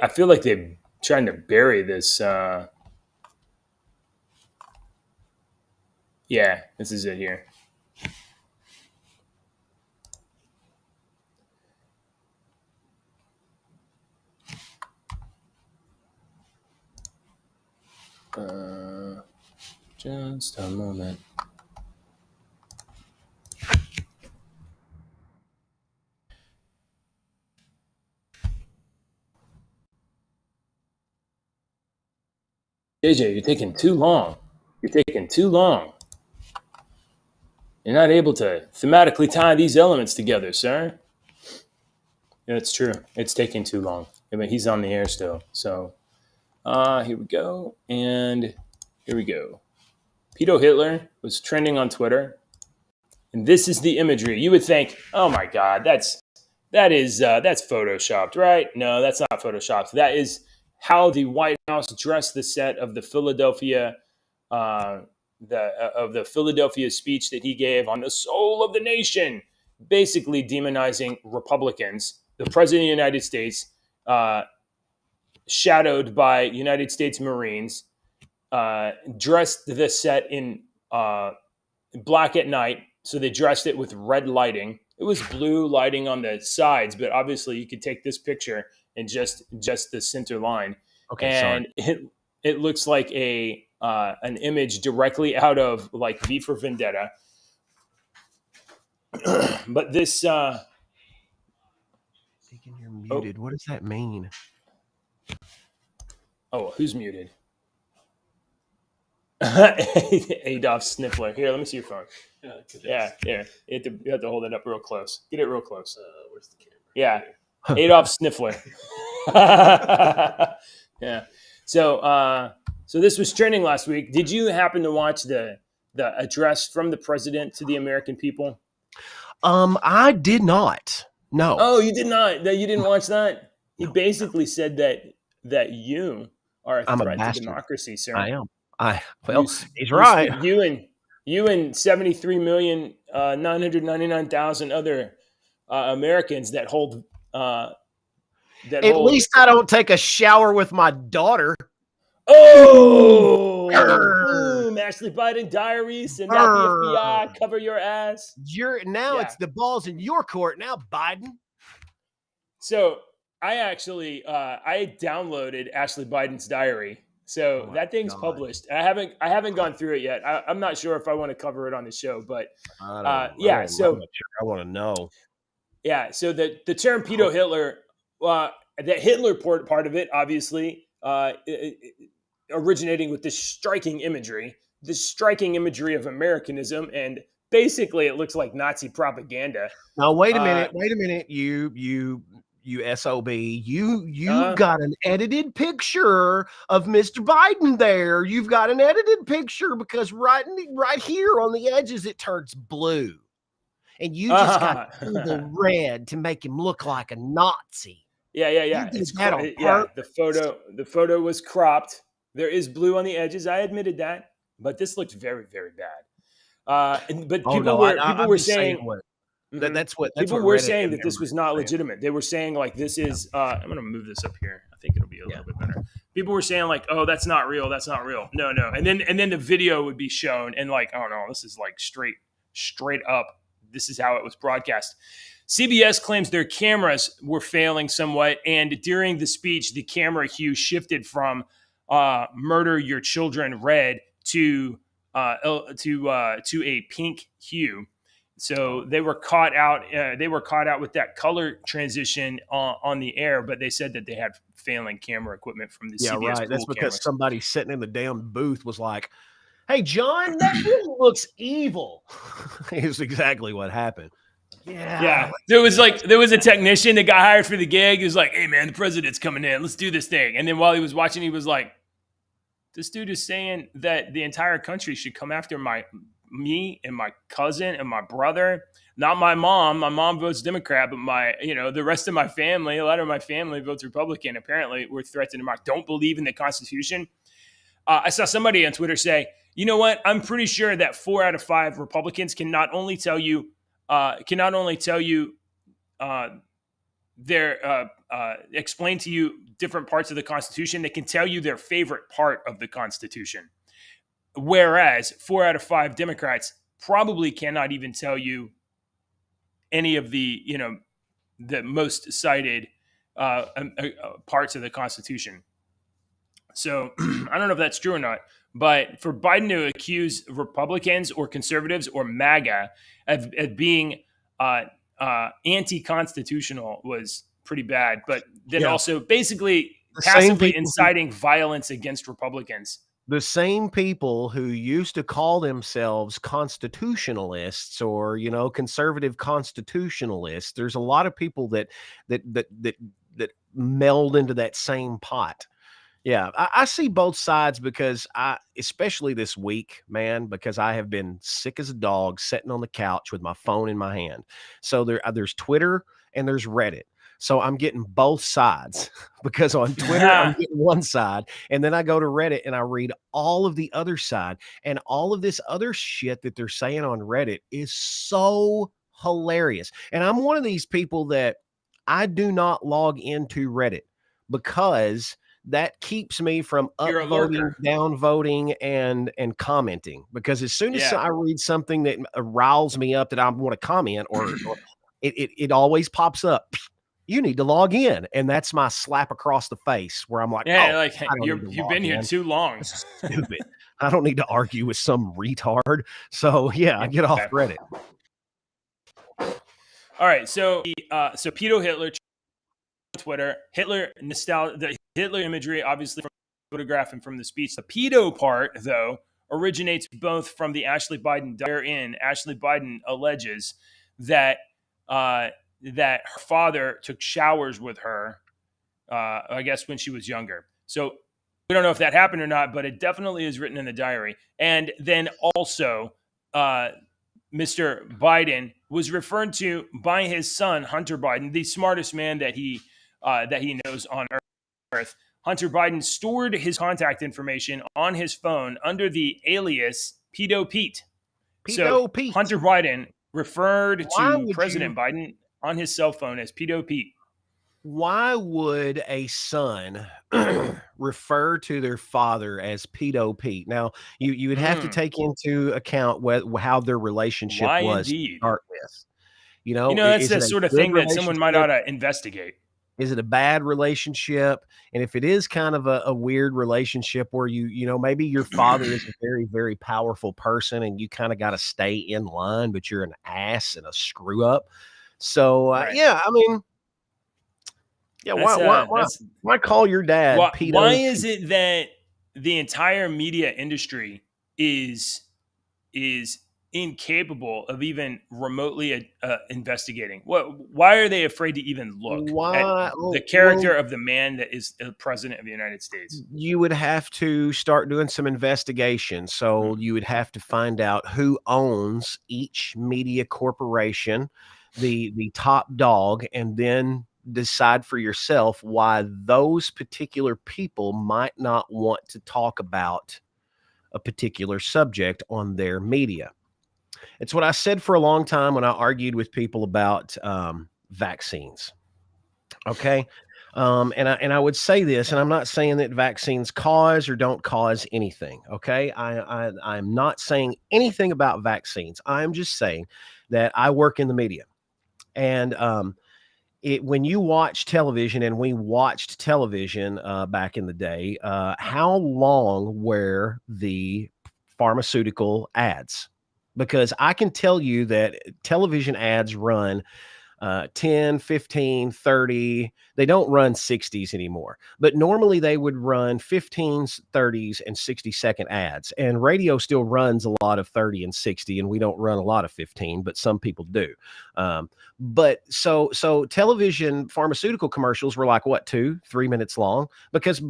feel like they're trying to bury this. Yeah, this is it here. Just a moment. JJ, you're taking too long. You're not able to thematically tie these elements together, sir. Yeah, it's true. It's taking too long. I mean, he's on the air still. So, here we go. And here we go. Pedo Hitler was trending on Twitter. And this is the imagery. You would think, oh my God, that's photoshopped, right? No, that's not photoshopped. That is how the White House dressed the set of the Philadelphia Philadelphia speech that he gave on the soul of the nation, basically demonizing Republicans. The President of the United States, shadowed by United States Marines, dressed the set in black at night. So they dressed it with red lighting. It was blue lighting on the sides, but obviously you could take this picture and just the center line. Okay, and it looks like an image directly out of like V for Vendetta. But this you're muted. What does that mean? Oh, who's muted? Adolf Sniffler. Here, let me see your phone. Yeah, here. You have to hold it up real close. Get it real close. Where's the camera? Yeah, Adolf Sniffler. Yeah. So this was trending last week. Did you happen to watch the address from the president to the American people? I did not. No. Oh, you did not. You didn't watch that? He basically said that you are a threat to democracy, sir. I am. He's right. You and 73,999,000 other Americans that hold. At least I don't take a shower with my daughter. Oh, boom! Ashley Biden diaries. Send out the FBI. Cover your ass. It's the ball's in your court now, Biden. So I actually I downloaded Ashley Biden's diary. So that thing's published. I haven't gone through it yet. I'm not sure if I want to cover it on the show, but I want to know. Yeah. So the term pedo Hitler, the Hitler part of it, obviously, originating with this striking imagery of Americanism and basically it looks like Nazi propaganda. Now wait a minute. You SOB. You've Uh, got an edited picture of Mr. Biden there. You've got an edited picture because right here on the edges it turns blue. And you just got the red to make him look like a Nazi. Yeah. You did that on Yeah, purpose. the photo was cropped. There is blue on the edges. I admitted that, but this looks very, very bad. But people were saying that's what people were Reddit saying that and this them was are not saying. legitimate. They were saying like this is. I'm going to move this up here. I think it'll be a little bit better. People were saying like, oh, that's not real. That's not real. No. And then the video would be shown, and like, oh no, this is like straight up. This is how it was broadcast. CBS claims their cameras were failing somewhat, and during the speech, the camera hue shifted from "Murder Your Children" red to a pink hue. So they were caught out. They were caught out with that color transition on the air, but they said that they had failing camera equipment from the CBS. Right. That's because cameras. somebody sitting in the damn booth was like, "Hey, John, that really looks evil." Is exactly what happened. Yeah. There was a technician that got hired for the gig. He was like, "Hey, man, the president's coming in. Let's do this thing." And then while he was watching, he was like, "This dude is saying that the entire country should come after me and my cousin and my brother, not my mom. My mom votes Democrat, but the rest of my family, a lot of my family votes Republican. Apparently, we're threatening them. I don't believe in the Constitution." I saw somebody on Twitter say, "You know what? I'm pretty sure that 4 out of 5 Republicans can not only tell you explain to you different parts of the Constitution. They can tell you their favorite part of the Constitution. Whereas 4 out of 5 Democrats probably cannot even tell you any of the most cited parts of the Constitution." So I don't know if that's true or not, but for Biden to accuse Republicans or conservatives or MAGA of being anti-constitutional was pretty bad. But then also basically passively inciting violence against Republicans. The same people who used to call themselves constitutionalists or, conservative constitutionalists. There's a lot of people that meld into that same pot. Yeah, I see both sides because especially this week, man, because I have been sick as a dog sitting on the couch with my phone in my hand. So there's Twitter and there's Reddit. So I'm getting both sides because on Twitter, I'm getting one side. And then I go to Reddit and I read all of the other side. And all of this other shit that they're saying on Reddit is so hilarious. And I'm one of these people that I do not log into Reddit because that keeps me from upvoting, downvoting, and commenting. Because as soon as I read something that riles me up that I want to comment, or it always pops up, "You need to log in," and that's my slap across the face where I'm like, you've been here too long. Stupid. I don't need to argue with some retard. So I get off Reddit. All right, so pedo Hitler. Twitter, the Hitler imagery, obviously from the photograph and from the speech. The pedo part, though, originates both from the Ashley Biden wherein Ashley Biden alleges that her father took showers with her, I guess when she was younger. So we don't know if that happened or not, but it definitely is written in the diary. And then also, Mr. Biden was referred to by his son, Hunter Biden, the smartest man that he knows on earth. Hunter Biden stored his contact information on his phone under the alias Pedo Pete. Pete. Hunter Biden referred to President Biden on his cell phone as Pedo Pete. Why would a son refer to their father as Pedo Pete? Now, you would have to take into account how their relationship was to start with. That's the sort of thing that someone might ought to investigate. Is it a bad relationship? And if it is kind of a weird relationship where maybe your father is a very, very powerful person and you kind of got to stay in line, but you're an ass and a screw up. So, why call your dad pedo? Why is it that the entire media industry is incapable of even remotely investigating? Why are they afraid to even look at Why? the character of the man that is the president of the United States? You would have to start doing some investigation. So you would have to find out who owns each media corporation, the top dog, and then decide for yourself why those particular people might not want to talk about a particular subject on their media. It's what I said for a long time when I argued with people about vaccines. Okay. And I would say this, and I'm not saying that vaccines cause or don't cause anything. Okay. I'm not saying anything about vaccines. I'm just saying that I work in the media. And when you watch television, and we watched television back in the day, how long were the pharmaceutical ads? Because I can tell you that television ads run 10, 15, 30. They don't run 60s anymore. But normally they would run 15s, 30s, and 60-second ads. And radio still runs a lot of 30 and 60, and we don't run a lot of 15, but some people do. But so television pharmaceutical commercials were like, what, 2-3 minutes long? Because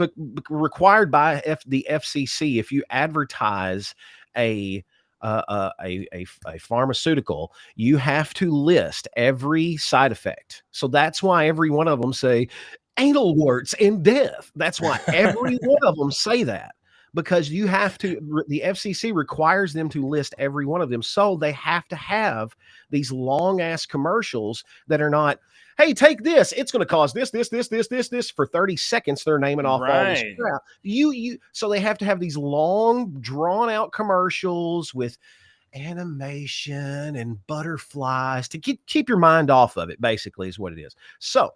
required by the FCC, if you advertise a pharmaceutical, you have to list every side effect. So that's why every one of them say anal warts and death. That's why every one of them say that, because you have to, the FCC requires them to list every one of them. So they have to have these long ass commercials that are not, hey, take this. It's going to cause this for 30 seconds. They're naming off all this crap. So they have to have these long, drawn out commercials with animation and butterflies to keep your mind off of it, basically, is what it is. So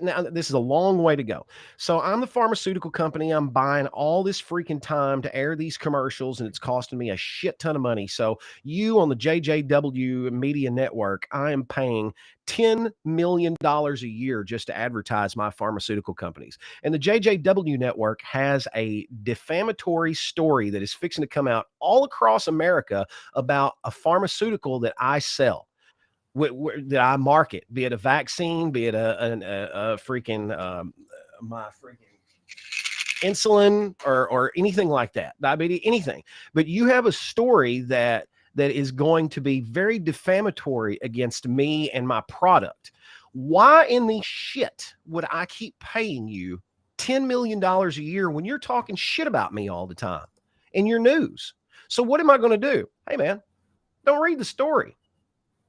now this is a long way to go. So I'm the pharmaceutical company. I'm buying all this freaking time to air these commercials, and it's costing me a shit ton of money. So you on the JJW Media Network, I am paying $10 million a year just to advertise my pharmaceutical companies. And the JJW Network has a defamatory story that is fixing to come out all across America about a pharmaceutical that I sell, that I market, be it a vaccine, be it a freaking my freaking insulin or anything like that, diabetes, anything. But you have a story that is going to be very defamatory against me and my product. Why in the shit would I keep paying you $10 million a year when you're talking shit about me all the time in your news? So what am I going to do? Hey, man, don't read the story.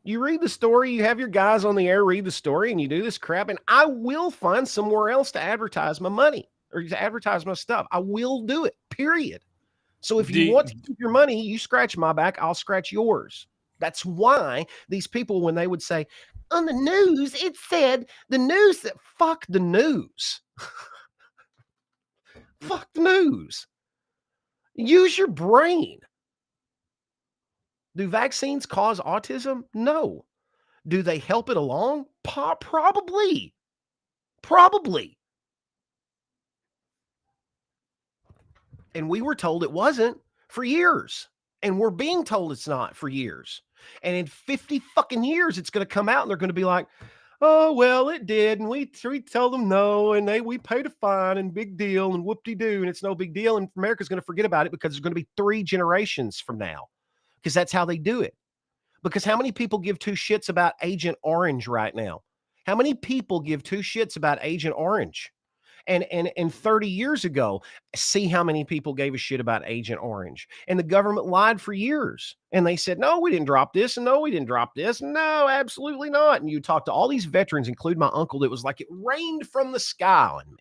You read the story, you have your guys on the air read the story, and you do this crap, and I will find somewhere else to advertise my money or to advertise my stuff. I will do it, period. So if you want to keep your money, you scratch my back, I'll scratch yours. That's why these people, when they would say, on the news, it said the news, that fuck the news. Fuck the news. Use your brain. Do vaccines cause autism? No. Do they help it along? Probably. Probably. And we were told it wasn't for years. And we're being told it's not for years. And in 50 fucking years, it's going to come out and they're going to be like, oh, well, it did. And we tell them no. And we paid a fine and big deal and whoop-de-doo. And it's no big deal. And America's going to forget about it because there's going to be 3 generations from now. Because that's how they do it. Because how many people give 2 shits about Agent Orange right now? How many people give 2 shits about Agent Orange? And 30 years ago, see how many people gave a shit about Agent Orange. And the government lied for years. And they said, no, we didn't drop this. And no, we didn't drop this. No, absolutely not. And you talk to all these veterans, including my uncle, that was like it rained from the sky on me.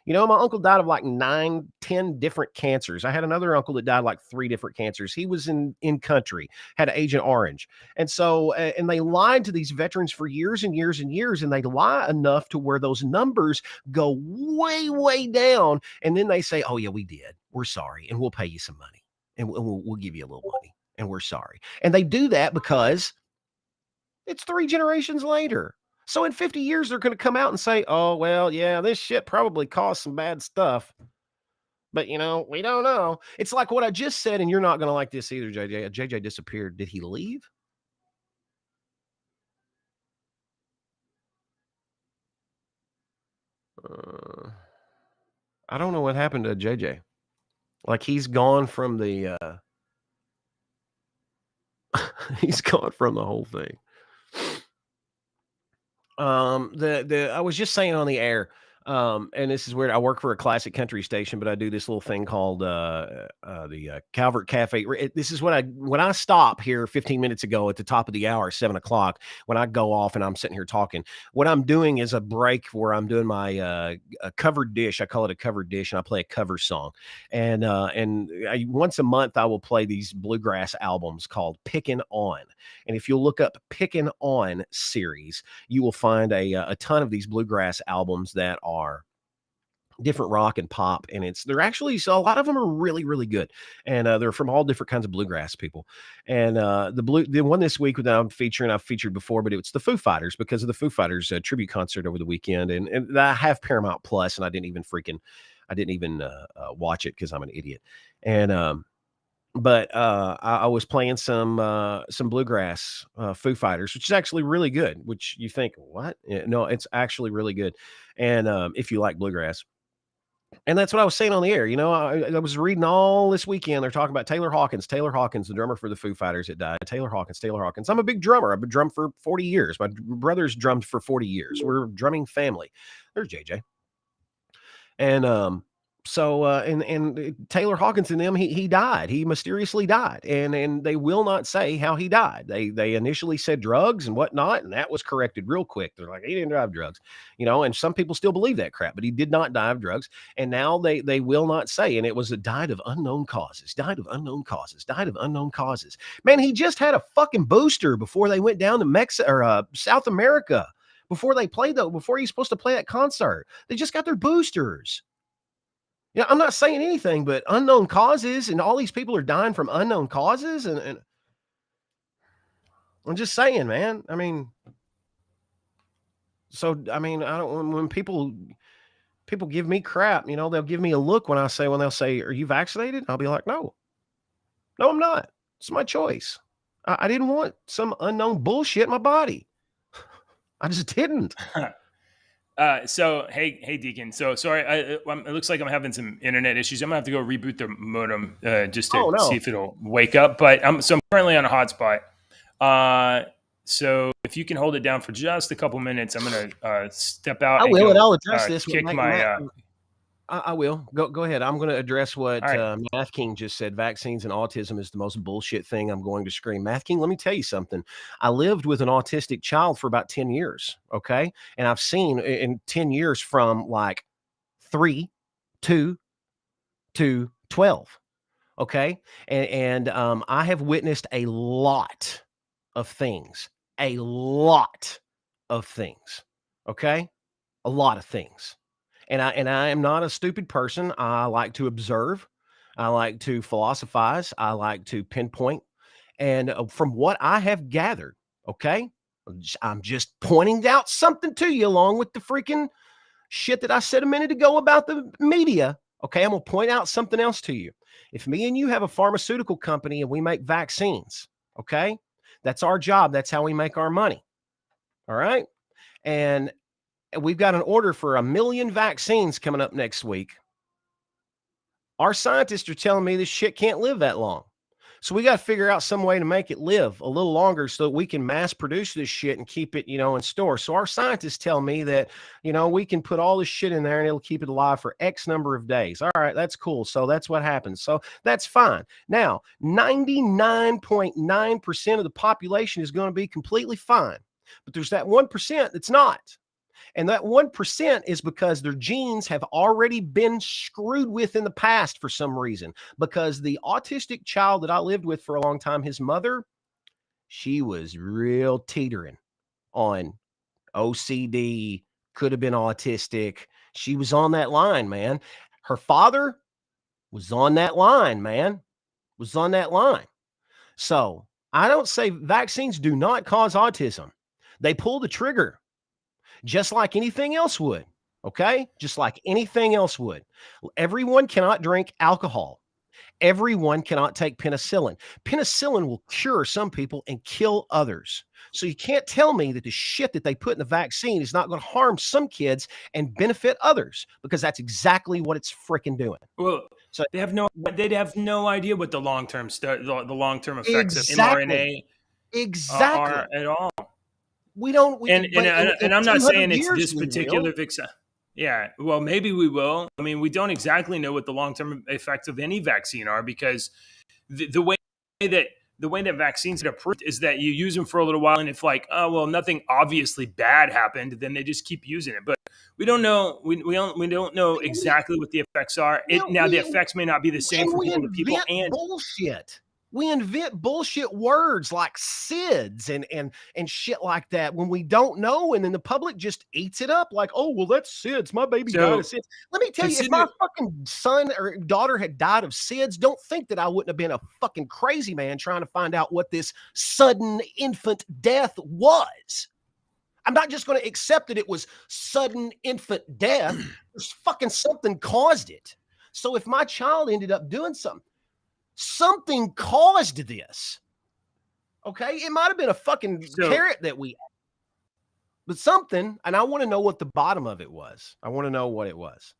You know, my uncle died of like 9, 10 different cancers. I had another uncle that died like 3 different cancers. He was in country, had Agent Orange. And so, and they lied to these veterans for years and years and years. And they lie enough to where those numbers go way, way down. And then they say, oh yeah, we did. We're sorry. And we'll pay you some money. And we'll give you a little money. And we're sorry. And they do that because it's 3 generations later. So in 50 years, they're going to come out and say, oh, well, yeah, this shit probably caused some bad stuff. But, we don't know. It's like what I just said, and you're not going to like this either, JJ. JJ disappeared. Did he leave? I don't know what happened to JJ. Like, he's gone from the he's gone from the whole thing. I was just saying on the air, and this is weird. I work for a classic country station, but I do this little thing called the Calvert Cafe. This is when I stop here 15 minutes ago at the top of the hour, 7:00. When I go off and I'm sitting here talking, what I'm doing is a break where I'm doing my a covered dish. I call it a covered dish, and I play a cover song. And once a month I will play these bluegrass albums called Pickin' On. And if you'll look up Pickin' On series, you will find a ton of these bluegrass albums that are different rock and pop, and they're actually, so a lot of them are really, really good, and they're from all different kinds of bluegrass people. And the one this week that I'm featuring, I've featured before, but it's the Foo Fighters, because of the Foo Fighters tribute concert over the weekend, and I have Paramount Plus, and I didn't even watch it because I'm an idiot. And but I was playing some bluegrass Foo Fighters, which is actually really good. Which you think, what? No, it's actually really good. And if you like bluegrass, and that's what I was saying on the air. I was reading all this weekend. They're talking about Taylor Hawkins, the drummer for the Foo Fighters that died. Taylor Hawkins. I'm a big drummer. I've been drummed for 40 years. My brother's drummed for 40 years. We're a drumming family. There's JJ. And and Taylor Hawkins and them, he died. He mysteriously died, and they will not say how he died. They initially said drugs and whatnot, and that was corrected real quick. They're like, he didn't die of drugs, and some people still believe that crap, but he did not die of drugs. And now they will not say, and it was died of unknown causes. Man, he just had a fucking booster before they went down to Mexico or South America. Before they played, before he's supposed to play that concert, they just got their boosters. Yeah, I'm not saying anything, but unknown causes, and all these people are dying from unknown causes, and I'm just saying, man. I mean, I don't. When people give me crap, they'll give me a look when they'll say, "Are you vaccinated?" I'll be like, "No, I'm not. It's my choice. I didn't want some unknown bullshit in my body. I just didn't." So hey Deacon. So sorry, it looks like I'm having some internet issues. I'm gonna have to go reboot the modem just to see if it'll wake up. But I'm currently on a hotspot. So if you can hold it down for just a couple minutes, I'm gonna step out. I'll address this. Kick my. I will. Go ahead. I'm going to address what Math King just said. Vaccines and autism is the most bullshit thing. I'm going to scream. Math King, let me tell you something. I lived with an autistic child for about 10 years, okay? And I've seen in 10 years from like 3 to 12, okay? And I have witnessed a lot of things. A lot of things, okay? A lot of things. And I am not a stupid person. I like to observe. I like to philosophize. I like to pinpoint. And from what I have gathered, okay, I'm just pointing out something to you along with the freaking shit that I said a minute ago about the media. Okay, I'm going to point out something else to you. If me and you have a pharmaceutical company and we make vaccines, okay, that's our job. That's how we make our money. All right. And we've got an order for 1 million vaccines coming up next week. Our scientists are telling me this shit can't live that long. So we got to figure out some way to make it live a little longer so that we can mass produce this shit and keep it, in store. So our scientists tell me that, we can put all this shit in there and it'll keep it alive for X number of days. All right, that's cool. So that's what happens. So that's fine. Now, 99.9% of the population is going to be completely fine. But there's that 1% that's not. And that 1% is because their genes have already been screwed with in the past for some reason. Because the autistic child that I lived with for a long time, his mother, she was real teetering on OCD, could have been autistic. She was on that line, man. Her father was on that line, man. Was on that line. So I don't say vaccines do not cause autism. They pull the trigger. Just like anything else would, Okay? Just like anything else would. Everyone cannot drink alcohol. Everyone cannot take penicillin. Penicillin will cure some people and kill others. So you can't tell me that the shit that they put in the vaccine is not going to harm some kids and benefit others, because that's exactly what it's freaking doing. Well, So they'd have no idea what the long-term the long-term effects of exactly, mRNA are at all. We don't. And I'm not saying it's this we particular will. vaccine. Yeah, well, maybe we will. I mean, we don't exactly know what the long-term effects of any vaccine are, because the way that vaccines get approved is that you use them for a little while, and if like, oh well, nothing obviously bad happened, then they just keep using it. But we don't know. We don't know exactly what the effects are. Now the effects may not be the same from people to people. And bullshit. We invent bullshit words like SIDS and shit like that when we don't know, and then the public just eats it up like, oh, well, that's SIDS. My baby died of SIDS. Let me tell you, if my fucking son or daughter had died of SIDS, don't think that I wouldn't have been a fucking crazy man trying to find out what this sudden infant death was. I'm not just going to accept that it was sudden infant death. There's fucking something caused it. So if my child ended up doing something caused this. Okay? It might have been a fucking carrot that we ate, but something, and I want to know what the bottom of it was. I want to know what it was.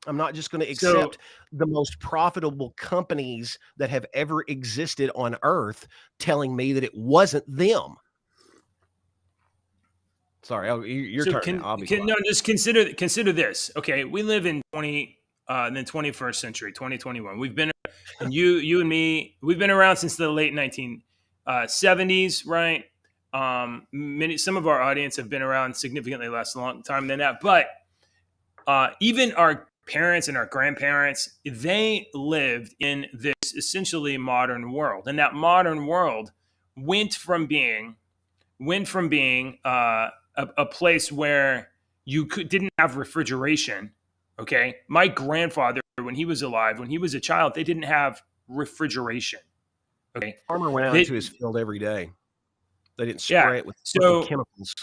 I'm not just going to accept the most profitable companies that have ever existed on Earth telling me that it wasn't them. Sorry, your turn. No, just consider this. Okay, we live in the 21st century, 2021. We've been, and you and me, we've been around since the late 1970s, right? Some of our audience have been around significantly less long time than that, but even our parents and our grandparents, they lived in this essentially modern world, and that modern world went from being a place where you didn't have refrigeration. Okay. My grandfather, when he was alive, when he was a child, they didn't have refrigeration. Okay. Farmer went out into his field every day. They didn't spray it with chemicals.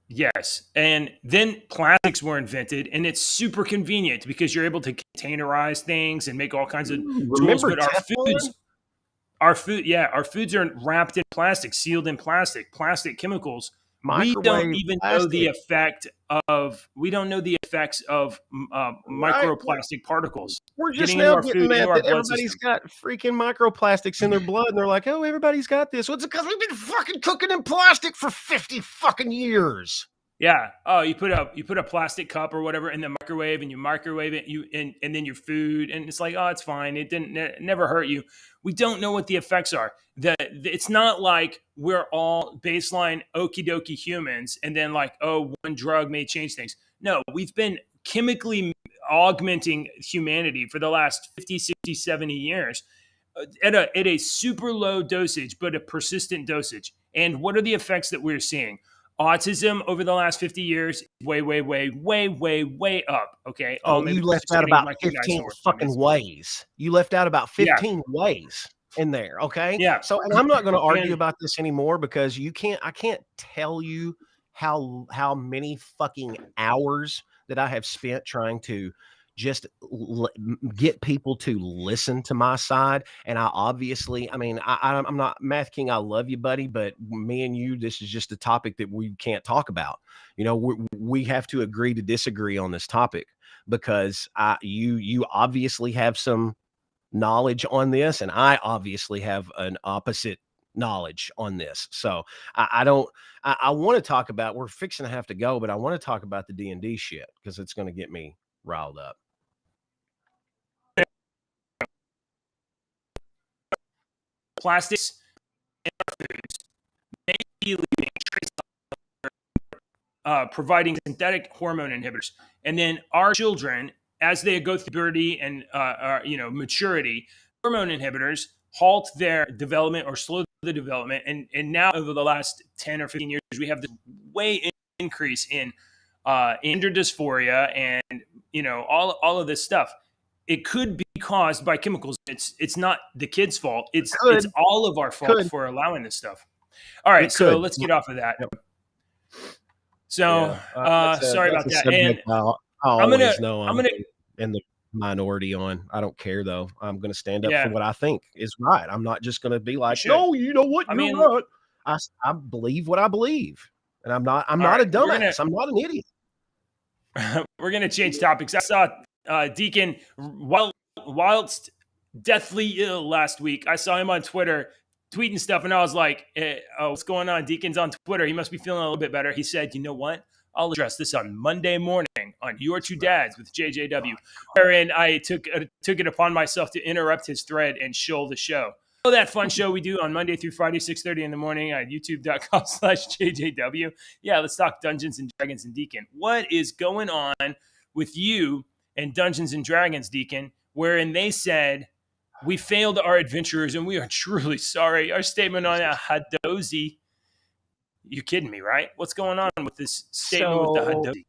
Yes. And then plastics were invented, and it's super convenient because you're able to containerize things and make all kinds of tools. But our foods are wrapped in plastic, sealed in plastic chemicals. We don't even know the effects of microplastic particles. We're just now getting that everybody's got freaking microplastics in their blood, and they're like, oh, everybody's got this. Well, it's because we've been fucking cooking in plastic for 50 fucking years. Yeah. Oh, you put a plastic cup or whatever in the microwave, and you microwave it, and then your food, and it's like, oh, it's fine. It never hurt you. We don't know what the effects are. It's not like we're all baseline okie dokie humans, and then like, oh, one drug may change things. No, we've been chemically augmenting humanity for the last 50, 60, 70 years at a super low dosage, but a persistent dosage. And what are the effects that we're seeing? Autism over the last 50 years, way up. Okay. Oh, you left out about 15 fucking ways. You left out about 15 ways in there. Okay. Yeah. So, and I'm not going to argue about this anymore, because I can't tell you how many fucking hours that I have spent trying to just get people to listen to my side. And I'm not Math King. I love you, buddy, but me and you, this is just a topic that we can't talk about. You know, we have to agree to disagree on this topic, because you obviously have some knowledge on this, and I obviously have an opposite knowledge on this. So I want to talk about, we're fixing to have to go, but I want to talk about the D&D shit, because it's going to get me riled up. Plastics in our foods may be leaving trace providing synthetic hormone inhibitors, and then our children, as they go through puberty and maturity, hormone inhibitors halt their development or slow the development, and now over the last 10 or 15 years, we have this way increase in gender dysphoria and all of this stuff. It could be caused by chemicals. It's not the kid's fault. It's all of our fault for allowing this stuff. All right, so let's get off of that. So sorry about that's a that. And subject I I'm gonna always know I'm I'm gonna in the minority on. I don't care though. I'm going to stand up for yeah, what I think is right. I'm not just going to be you like, should. no, you know what, I you're mean, right. I believe what I believe, and I'm all not a right, dumbass. I'm not an idiot. we're gonna change topics. I saw Deacon whilst deathly ill last week. I saw him on Twitter tweeting stuff, and I was like, oh, "What's going on?" Deacon's on Twitter. He must be feeling a little bit better. He said, "You know what? I'll address this on Monday morning on Your Two Dads with JJW," wherein I took it upon myself to interrupt his thread and shill the show. Oh, that fun show we do on Monday through Friday, 6:30 in the morning at youtube.com/JJW. Yeah, let's talk Dungeons and Dragons and Deacon. What is going on with you and Dungeons and Dragons, Deacon, wherein they said, we failed our adventurers and we are truly sorry. Our statement on a Hadozi. You're kidding me, right? What's going on with this statement with the So Hadozi?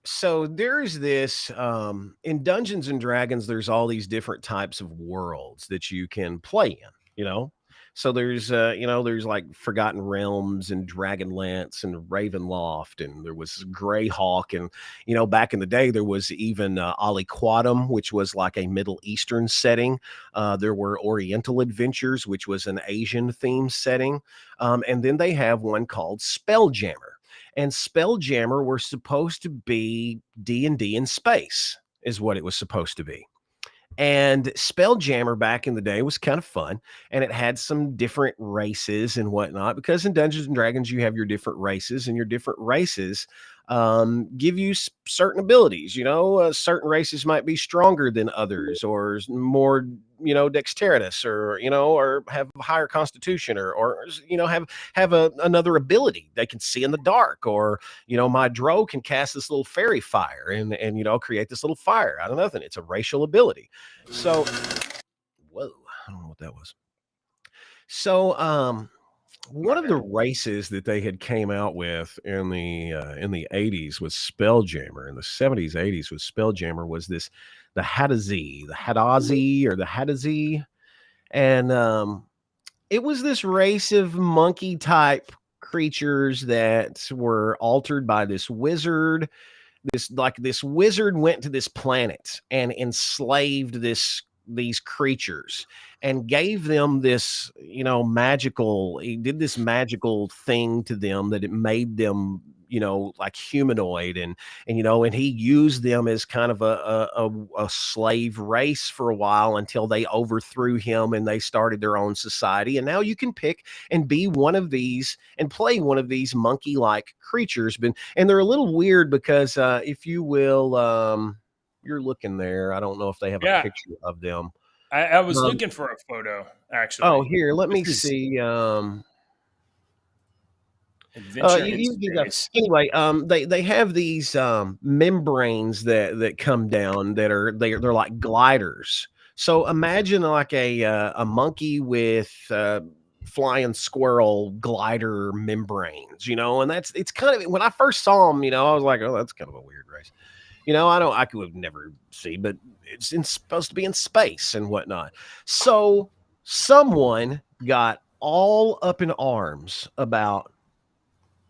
so there's this in Dungeons and Dragons, there's all these different types of worlds that you can play in, you know. So there's there's like Forgotten Realms and Dragonlance and Ravenloft, and there was Greyhawk, and back in the day there was even Aliquatum, which was like a Middle Eastern setting. There were Oriental Adventures, which was an Asian theme setting, and then they have one called Spelljammer, and Spelljammer were supposed to be D&D in space, is what it was supposed to be. And Spelljammer back in the day was kind of fun, and it had some different races and whatnot, because in Dungeons and Dragons you have your different races, and your different races give you certain abilities. Certain races might be stronger than others, or more dexterous, or have higher constitution, or have another ability. They can see in the dark, or my drow can cast this little fairy fire and create this little fire out of nothing. It's a racial ability. So whoa, I don't know what that was. So one of the races that they had came out with in the 80s was Spelljammer. In the 70s, 80s was Spelljammer, was the Hadazi, or the Hadazi. And it was this race of monkey type creatures that were altered by this wizard. This wizard went to this planet and enslaved these creatures and gave them this he did this magical thing to them that it made them like humanoid, and he used them as kind of a slave race for a while until they overthrew him and they started their own society. And now you can pick and be one of these and play one of these monkey like creatures. And they're a little weird because if you will, you're looking there, I don't know if they have a picture of them. I was looking for a photo, actually. Oh, here, let me see. Anyway, they have these membranes that come down that they're like gliders. So imagine like a monkey with flying squirrel glider membranes, and it's kind of, when I first saw them, I was like, oh, that's kind of a weird race. I could never see, but it's supposed to be in space and whatnot. So someone got all up in arms about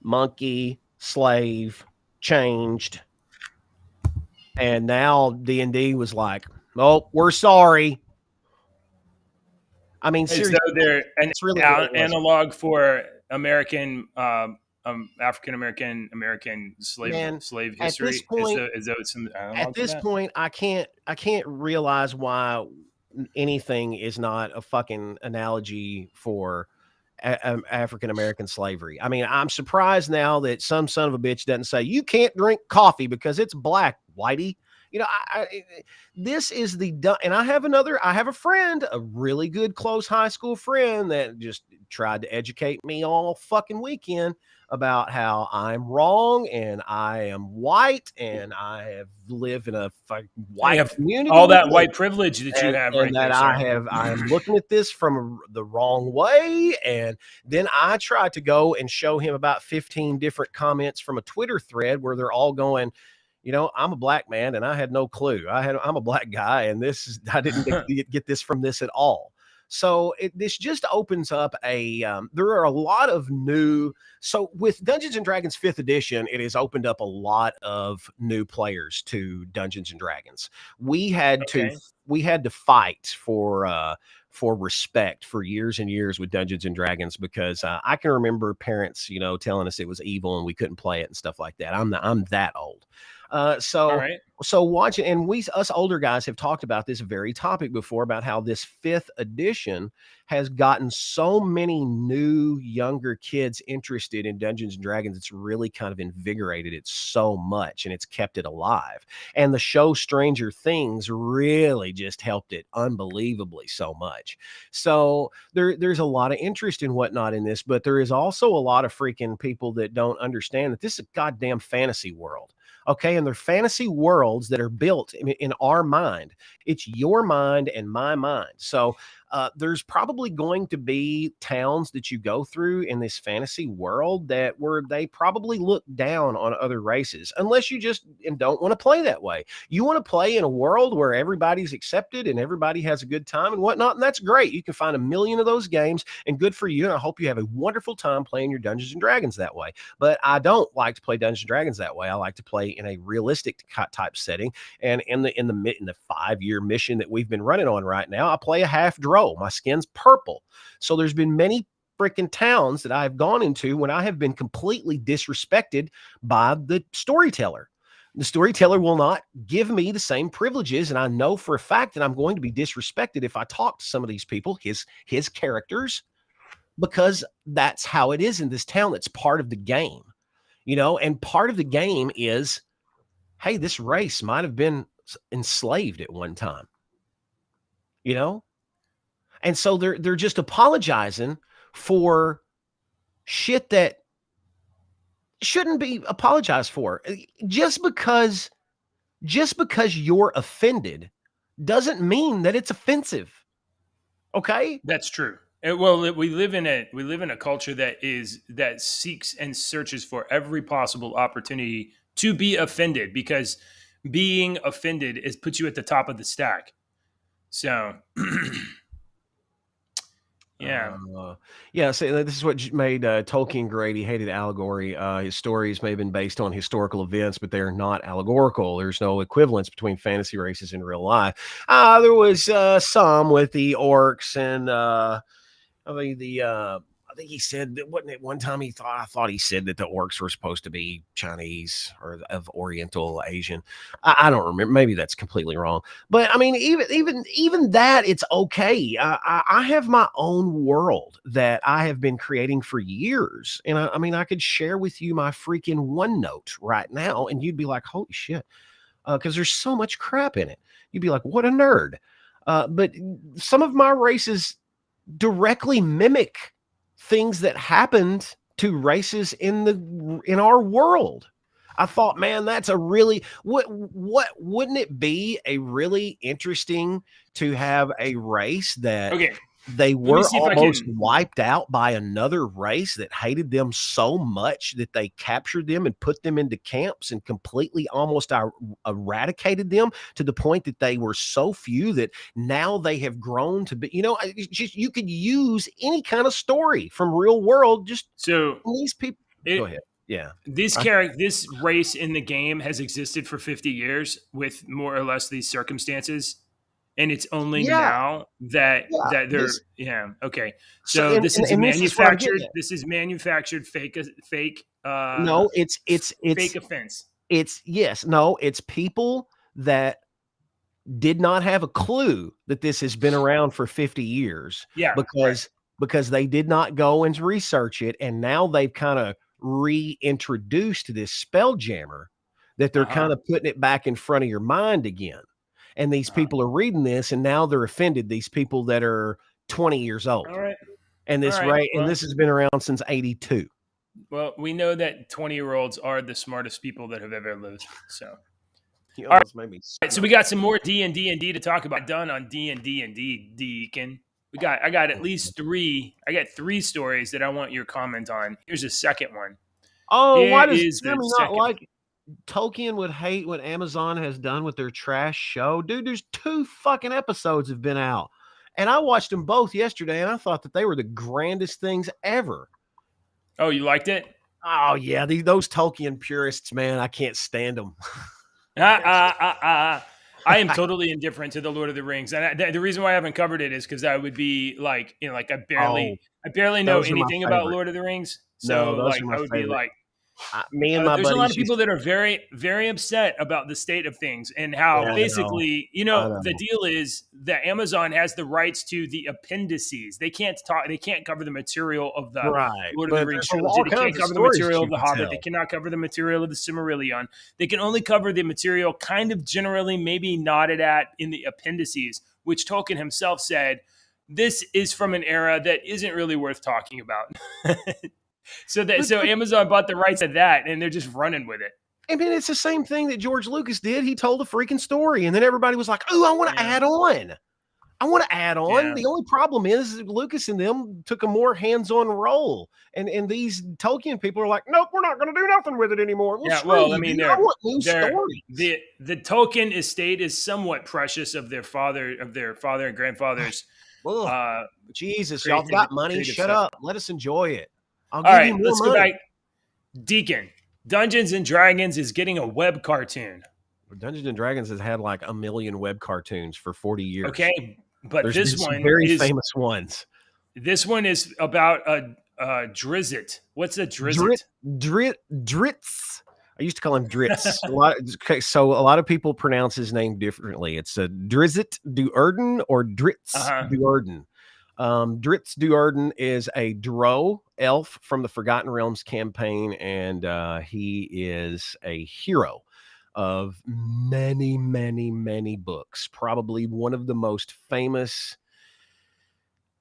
monkey, slave, changed. And now D&D was like, oh, we're sorry. I mean, seriously, so they're an really analog for American African American slave history. At this point, I can't realize why anything is not a fucking analogy for African American slavery. I mean, I'm surprised now that some son of a bitch doesn't say you can't drink coffee because it's black, whitey. This is and I have a friend, a really good close high school friend that just tried to educate me all fucking weekend about how I'm wrong and I am white and I have lived in a white community. All that white privilege that you have, and that I'm looking at this from the wrong way. And then I tried to go and show him about 15 different comments from a Twitter thread where they're all going, I'm a black man and I had no clue. I'm a black guy and I didn't get this from this at all. So this just opens up there are a lot of new. So with Dungeons and Dragons 5th edition, it has opened up a lot of new players to Dungeons and Dragons. We had to fight for respect for years and years with Dungeons and Dragons because I can remember parents, telling us it was evil and we couldn't play it and stuff like that. I'm that old. All right. So watching, and us older guys have talked about this very topic before about how this 5th edition has gotten so many new younger kids interested in Dungeons and Dragons. It's really kind of invigorated it so much and it's kept it alive. And the show Stranger Things really just helped it unbelievably so much. So there's a lot of interest and whatnot in this, but there is also a lot of freaking people that don't understand that this is a goddamn fantasy world. Okay. And they're fantasy worlds that are built in our mind. It's your mind and my mind. So there's probably going to be towns that you go through in this fantasy world where they probably look down on other races, unless you just don't want to play that way. You want to play in a world where everybody's accepted and everybody has a good time and whatnot. And that's great. You can find 1 million of those games and good for you. And I hope you have a wonderful time playing your Dungeons and Dragons that way. But I don't like to play Dungeons and Dragons that way. I like to play in a realistic type setting. And in the 5-year mission that we've been running on right now, I play a half drow. My skin's purple. So there's been many freaking towns that I've gone into when I have been completely disrespected by the storyteller. The storyteller will not give me the same privileges, and I know for a fact that I'm going to be disrespected if I talk to some of these people, his characters, because that's how it is in this town. It's part of the game, and part of the game is, hey, this race might have been enslaved at one time, and so they're just apologizing for shit that shouldn't be apologized for. Just because you're offended doesn't mean that it's offensive. Okay? That's true. Well, we live in a culture that seeks and searches for every possible opportunity to be offended, because being offended puts you at the top of the stack. So yeah. So this is what made Tolkien great. He hated allegory. His stories may have been based on historical events, but they're not allegorical. There's no equivalence between fantasy races and real life. There was some with the orcs and I think he said that, wasn't it one time I thought he said that the orcs were supposed to be Chinese or of Oriental Asian. I don't remember. Maybe that's completely wrong. But I mean, even that, it's okay. I have my own world that I have been creating for years. And I mean, I could share with you my freaking OneNote right now, and you'd be like, holy shit. Because there's so much crap in it. You'd be like, what a nerd. But some of my races directly mimic things that happened to races in our world. I thought, man, that's a really what wouldn't it be a really interesting to have a race that they were almost wiped out by another race that hated them so much that they captured them and put them into camps and completely almost eradicated them to the point that they were so few that now they have grown to be, you could use any kind of story from real world. Just so these people, go ahead. Yeah. This race in the game has existed for 50 years with more or less these circumstances. And it's only now that they're okay. So this is manufactured. This is manufactured fake. No, it's fake offense. It's people that did not have a clue that this has been around for 50 years. Yeah, because they did not go and research it, and now they've kind of reintroduced this spelljammer that they're kind of putting it back in front of your mind again. And these people are reading this, and now they're offended. These people that are 20 years old, and this and this has been around since '82. Well, we know that 20-year-olds are the smartest people that have ever lived. So, all right. So we got some more D&D to talk about. Done on D&D, Deacon. I got at least 3. I got 3 stories that I want your comment on. Here's a second one. Oh, why does Jeremy not like? Tolkien would hate what Amazon has done with their trash show. Dude, there's 2 fucking episodes have been out. And I watched them both yesterday, and I thought that they were the grandest things ever. Oh, you liked it? Oh yeah, those Tolkien purists, man, I can't stand them. I am totally indifferent to the Lord of the Rings, and the reason why I haven't covered it is because I would be like, like I barely know those are my anything about favorite. Lord of the Rings. No, So those like are my I would be favorite. like, Me and my there's a lot buddies of people that are very, very upset about the state of things and Yeah, how I know. basically, I know. the deal is that Amazon has the rights to the appendices. They can't cover the material of the Right, Lord of the but Rings there's trilogy. all They kinds can't of cover the stories material that of you the can Hobbit. They tell. cannot cover the material of the Silmarillion. They can only cover the material kind of generally maybe nodded at in the appendices, which Tolkien himself said, this is from an era that isn't really worth talking about. So Amazon bought the rights to that, and they're just running with it. I mean, it's the same thing that George Lucas did. He told a freaking story, and then everybody was like, "Oh, I want to add on. I want to add on." Yeah. The only problem is Lucas and them took a more hands-on role, and these Tolkien people are like, "Nope, we're not going to do nothing with it anymore." Well, screw you, dude. I want new stories. The Tolkien estate is somewhat precious of their father and grandfathers. Jesus, y'all got money. Shut up. Let us enjoy it. I'll give you more let's money. Go back. Deacon, Dungeons and Dragons is getting a web cartoon. Dungeons and Dragons has had like 1 million web cartoons for 40 years. Okay, but There's this one very famous ones. This one is about a Drizzt. What's a Drizzt? Dritz. I used to call him Dritz. So a lot of people pronounce his name differently. It's a Drizzt Duerden or Dritz Duerden. Dritz Duerden is a drow elf from the Forgotten Realms campaign, and he is a hero of many, many, many books. Probably one of the most famous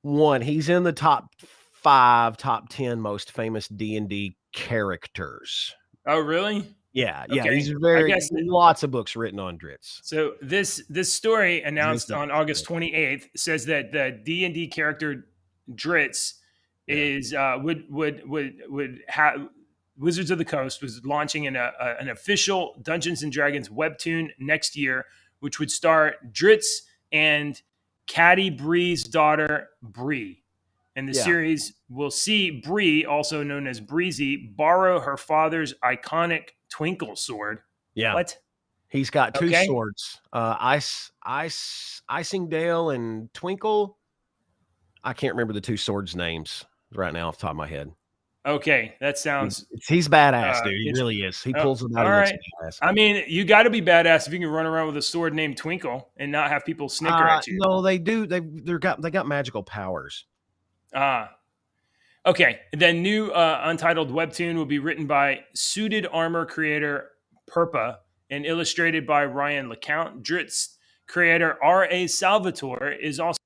He's in the top 5, top 10 most famous D&D characters. Oh, really? Yeah. Okay. He's lots of books written on Dritz. So this story announced on August 28th says that the D&D character Dritz is would have Wizards of the Coast was launching an official Dungeons and Dragons webtoon next year, which would star Dritz and Caddy Bree's daughter Bree. And the series will see Bree, also known as Breezy, borrow her father's iconic Twinkle sword. Yeah. What? He's got 2 swords. Icingdale and Twinkle. I can't remember the 2 swords' names right now off the top of my head. Okay, that sounds... He's badass, dude. He really is. He pulls them out. All right. I mean, you got to be badass if you can run around with a sword named Twinkle and not have people snicker at you. No, they do. They got magical powers. Okay. The new untitled webtoon will be written by Suited Armor creator Purpa and illustrated by Ryan LeCount. Dritz creator R.A. Salvatore is also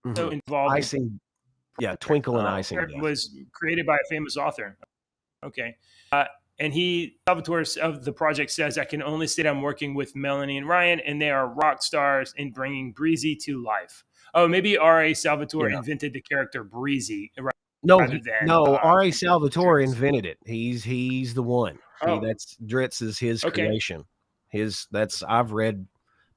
involved. Twinkle and Icing was created by a famous author. Okay. And Salvatore of the project says, I can only state I'm working with Melanie and Ryan, and they are rock stars in bringing Breezy to life. Oh, maybe R.A. Salvatore invented the character Breezy. No, R.A. Salvatore invented it. He's the one. That's Dritz is his creation. I've read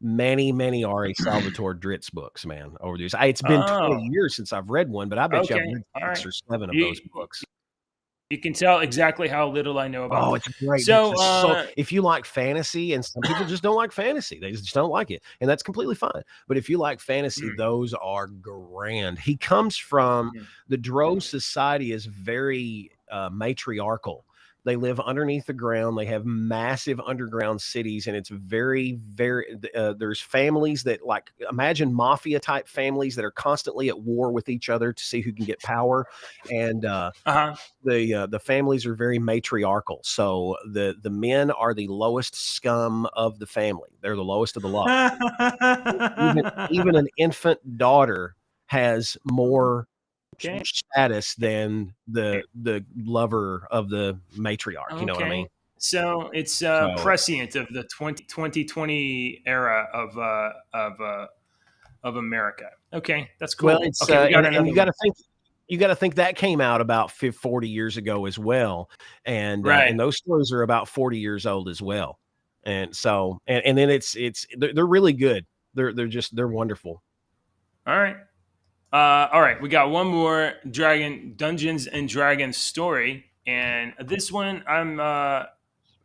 many R.A. Salvatore Dritz books, man, over the years. It's been 20 years since I've read one, but I bet you I've read 6 or 7 of those books. You can tell exactly how little I know about it. Oh, it's great. So if you like fantasy, and some people just don't like fantasy, they just don't like it, and that's completely fine. But if you like fantasy, those are grand. He comes from the Drow society is very matriarchal. They live underneath the ground. They have massive underground cities, and it's very, very. There's families that imagine mafia type families that are constantly at war with each other to see who can get power, and the families are very matriarchal. So the men are the lowest scum of the family. They're the lowest of the lot. even an infant daughter has more status than the lover of the matriarch. You know what I mean? So it's prescient of the 2020 era of America. Okay, that's cool. Well, it's and you got to think that came out about 40 years ago as well, and those stories are about 40 years old as well, and so and then they're really good. They're wonderful. All right. All right. We got one more Dungeons and Dragons story, and this one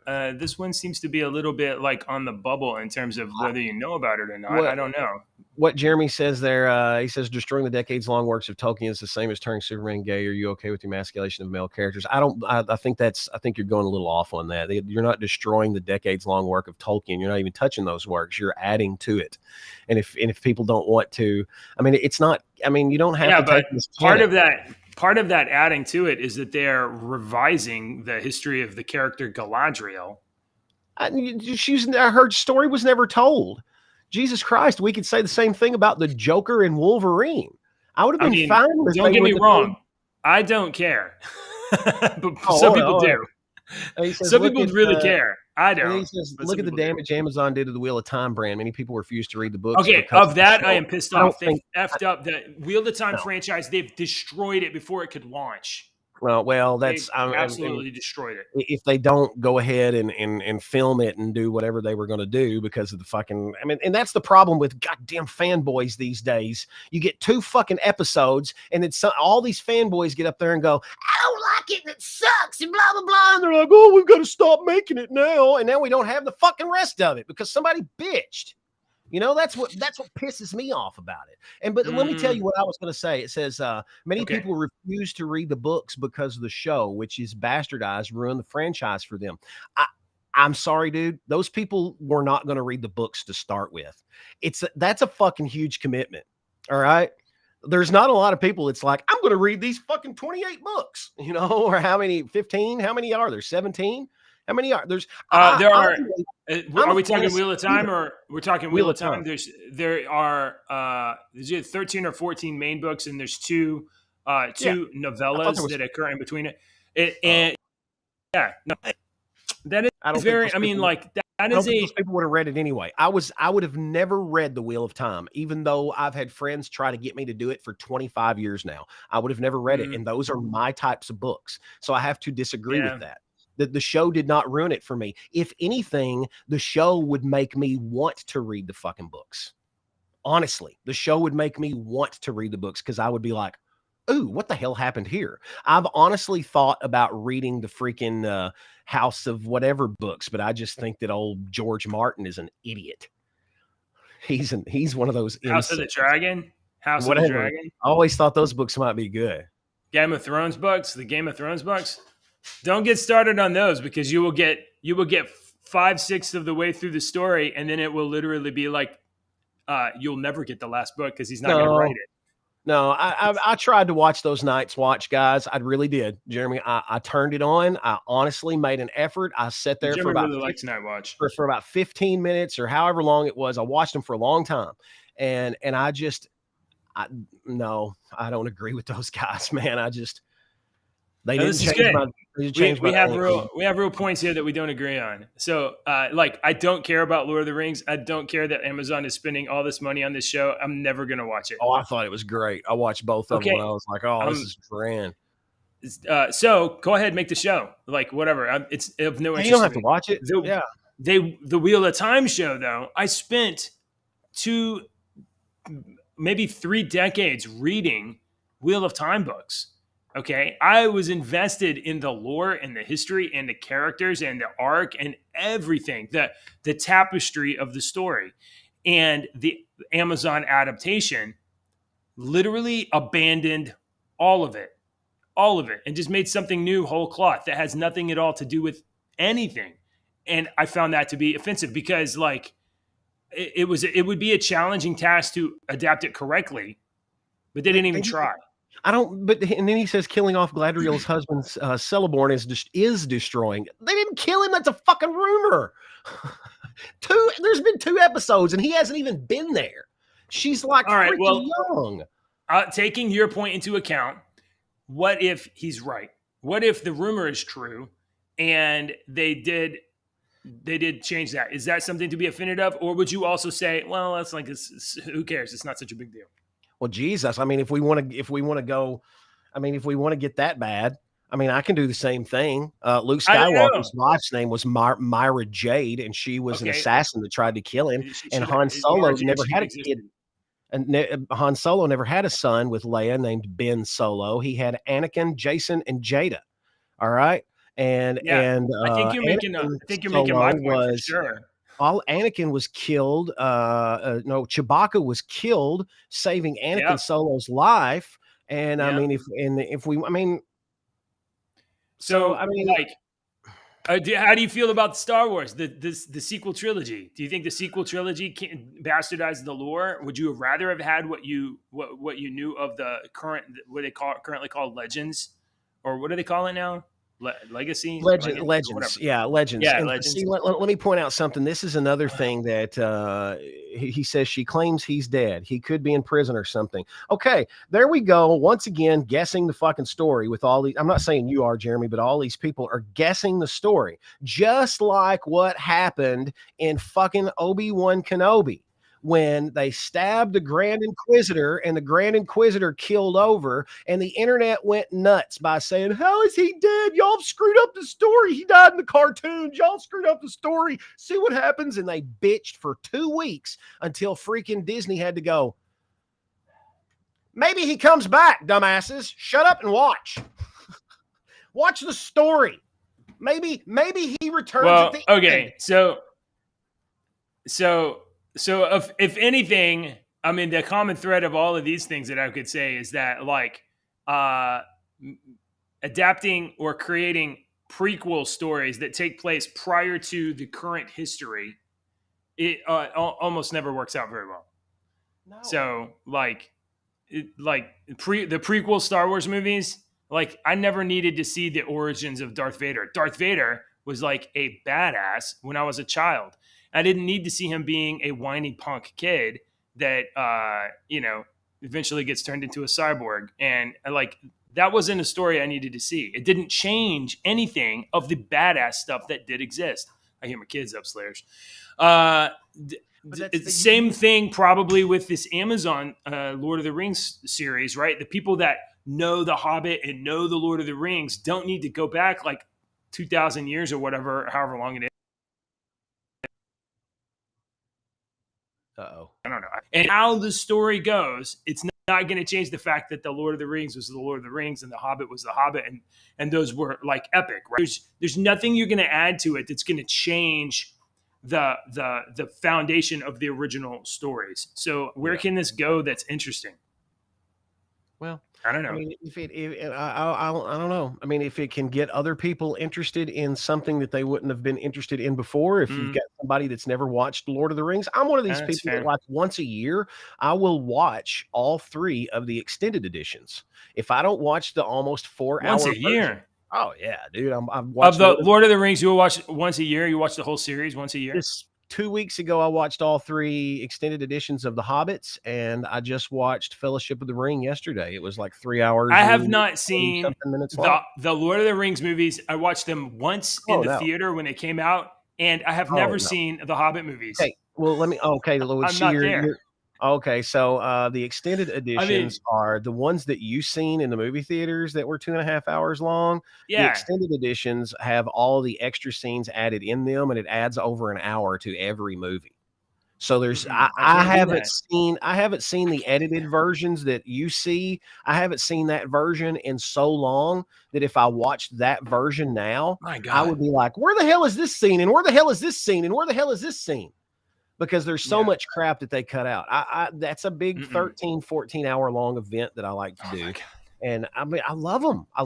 this one seems to be a little bit like on the bubble in terms of whether you know about it or not. I don't know. What Jeremy says there, he says destroying the decades-long works of Tolkien is the same as turning Superman gay. Are you okay with the emasculation of male characters? I think you're going a little off on that. You're not destroying the decades-long work of Tolkien. You're not even touching those works. You're adding to it. And if people don't want to, I mean, it's not. I mean, you don't have to take this. Part of that adding to it is that they're revising the history of the character Galadriel. Her story was never told. Jesus Christ, we could say the same thing about the Joker and Wolverine. I would have been fine with. Don't get me wrong, I don't care, but some people do. Some people really care. I don't. He says, look at the damage Amazon did to the Wheel of Time brand. Many people refuse to read the books. Okay, of that I am pissed off. They effed up the Wheel of Time franchise. They've destroyed it before it could launch. Well, that's absolutely destroyed it. If they don't go ahead and film it and do whatever they were going to do because of the fucking, I mean, and that's the problem with goddamn fanboys these days. You get 2 fucking episodes, and it's all these fanboys get up there and go, I don't like it, and it sucks, and blah blah blah, and they're like, oh, we've got to stop making it now, and now we don't have the fucking rest of it because somebody bitched. You know, that's what pisses me off about it. But let me tell you what I was going to say. It says many people refuse to read the books because of the show, which is bastardized, ruined the franchise for them. I'm sorry, dude. Those people were not going to read the books to start with. That's a fucking huge commitment. All right. There's not a lot of people. It's like, I'm going to read these fucking 28 books, you know, or how many, 15? How many are there? 17? How many are there's? Are we talking Wheel of Time or we're talking Wheel of Time? There are 13 or 14 main books, and there's two novellas that occur in between it. That is very. I mean, like that is a. People would have read it anyway. I would have never read the Wheel of Time, even though I've had friends try to get me to do it for 25 years now. I would have never read it, and those are my types of books. So I have to disagree with that. The show did not ruin it for me. If anything, the show would make me want to read the fucking books. Honestly, the show would make me want to read the books because I would be like, ooh, what the hell happened here? I've honestly thought about reading the freaking House of whatever books, but I just think that old George Martin is an idiot. He's one of those House of the Dragon? House of the Dragon? I always thought those books might be good. Game of Thrones books? The Game of Thrones books? Don't get started on those because you will get 5/6 of the way through the story, and then it will literally be like you'll never get the last book because he's not going to write it. No, I tried to watch those Night's Watch, guys. I really did, Jeremy. I turned it on. I honestly made an effort. I sat there for about really likes Night Watch for about 15 minutes or however long it was. I watched them for a long time, and I don't agree with those guys, man. They didn't change my. We have real points here that we don't agree on. So, I don't care about Lord of the Rings. I don't care that Amazon is spending all this money on this show. I'm never going to watch it. Oh, I thought it was great. I watched both of them, and I was like, "Oh, this is grand." So go ahead, make the show. Like whatever. It's of no interest. You don't have to watch it. The Wheel of Time show, though. I spent 2, maybe 3 decades reading Wheel of Time books. Okay, I was invested in the lore and the history and the characters and the arc and everything, the tapestry of the story. And the Amazon adaptation literally abandoned all of it, and just made something new, whole cloth, that has nothing at all to do with anything. And I found that to be offensive because, like, it would be a challenging task to adapt it correctly, but they didn't even try. And then he says killing off Galadriel's husband Celeborn is destroying. They didn't kill him. That's a fucking rumor. There's been 2 episodes and he hasn't even been there. She's like young. Taking your point into account, what if he's right? What if the rumor is true and they did change that? Is that something to be offended of? Or would you also say, well, that's like, who cares? It's not such a big deal. Well, Jesus, I mean, if we want to go, I mean, if we want to get that bad, I mean, I can do the same thing. Luke Skywalker's wife's name was Myra Jade, and she was an assassin that tried to kill him. And Han Solo never had a kid. And Han Solo never had a son with Leia named Ben Solo. He had Anakin, Jason, and Jada. All right. And I think you're making my point for sure. Anakin was killed. No, Chewbacca was killed, saving Anakin Solo's life. And I mean, how do you feel about Star Wars, the sequel trilogy? Do you think the sequel trilogy bastardized the lore? Would you have rather have had what you knew of the current, what they currently called Legends, or what do they call it now? Legacy? Legends. Yeah, Legends. Yeah, and Legends. See, let me point out something. This is another thing that he says she claims he's dead. He could be in prison or something. Okay, there we go. Once again, guessing the fucking story with all these. I'm not saying you are, Jeremy, but all these people are guessing the story. Just like what happened in fucking Obi-Wan Kenobi, when they stabbed the Grand Inquisitor and the Grand Inquisitor killed over, and the internet went nuts by saying, how is he dead? Y'all screwed up the story. He died in the cartoons. Y'all screwed up the story. See what happens? And they bitched for 2 weeks until freaking Disney had to go, maybe he comes back, dumbasses. Shut up and watch. Watch the story. Maybe he returns at the end. So if anything, I mean, the common thread of all of these things that I could say is that, like, adapting or creating prequel stories that take place prior to the current history, it almost never works out very well. No. So the prequel Star Wars movies, like, I never needed to see the origins of Darth Vader. Darth Vader was like a badass when I was a child. I didn't need to see him being a whiny punk kid that, eventually gets turned into a cyborg. And that wasn't a story I needed to see. It didn't change anything of the badass stuff that did exist. I hear my kids upstairs. Same thing probably with this Amazon Lord of the Rings series, right? The people that know The Hobbit and know the Lord of the Rings don't need to go back like 2,000 years or whatever, however long it is. Uh-oh. I don't know. And how the story goes, it's not going to change the fact that the Lord of the Rings was the Lord of the Rings and the Hobbit was the Hobbit, and those were like epic, right? There's nothing you're going to add to it that's going to change the foundation of the original stories. So where can this go that's interesting? Well, I don't know. I mean, I don't know. I mean, if it can get other people interested in something that they wouldn't have been interested in before, if you've got somebody that's never watched Lord of the Rings, I'm one of these people that, like, once a year, I will watch all 3 of the extended editions. If I don't watch the almost 4 hours once a year. Oh yeah, dude. I've watched of the Lord of the Rings. You will watch once a year. You watch the whole series once a year. 2 weeks ago, I watched all 3 extended editions of The Hobbits, and I just watched Fellowship of the Ring yesterday. It was like 3 hours. I have not seen the Lord of the Rings movies. I watched them once in the theater when they came out, and I have never seen the Hobbit movies. Okay, well, I'm not there. Okay, so the extended editions are the ones that you've seen in the movie theaters that were 2.5 hours long. Yeah. The extended editions have all the extra scenes added in them, and it adds over an hour to every movie. So there's I haven't seen the edited versions that you see. I haven't seen that version in so long that if I watched that version now, I would be like, where the hell is this scene? And where the hell is this scene? And where the hell is this scene? Because there's so much crap that they cut out. That's a big 13, 14 hour long event that I like to do. And I mean, I love them. I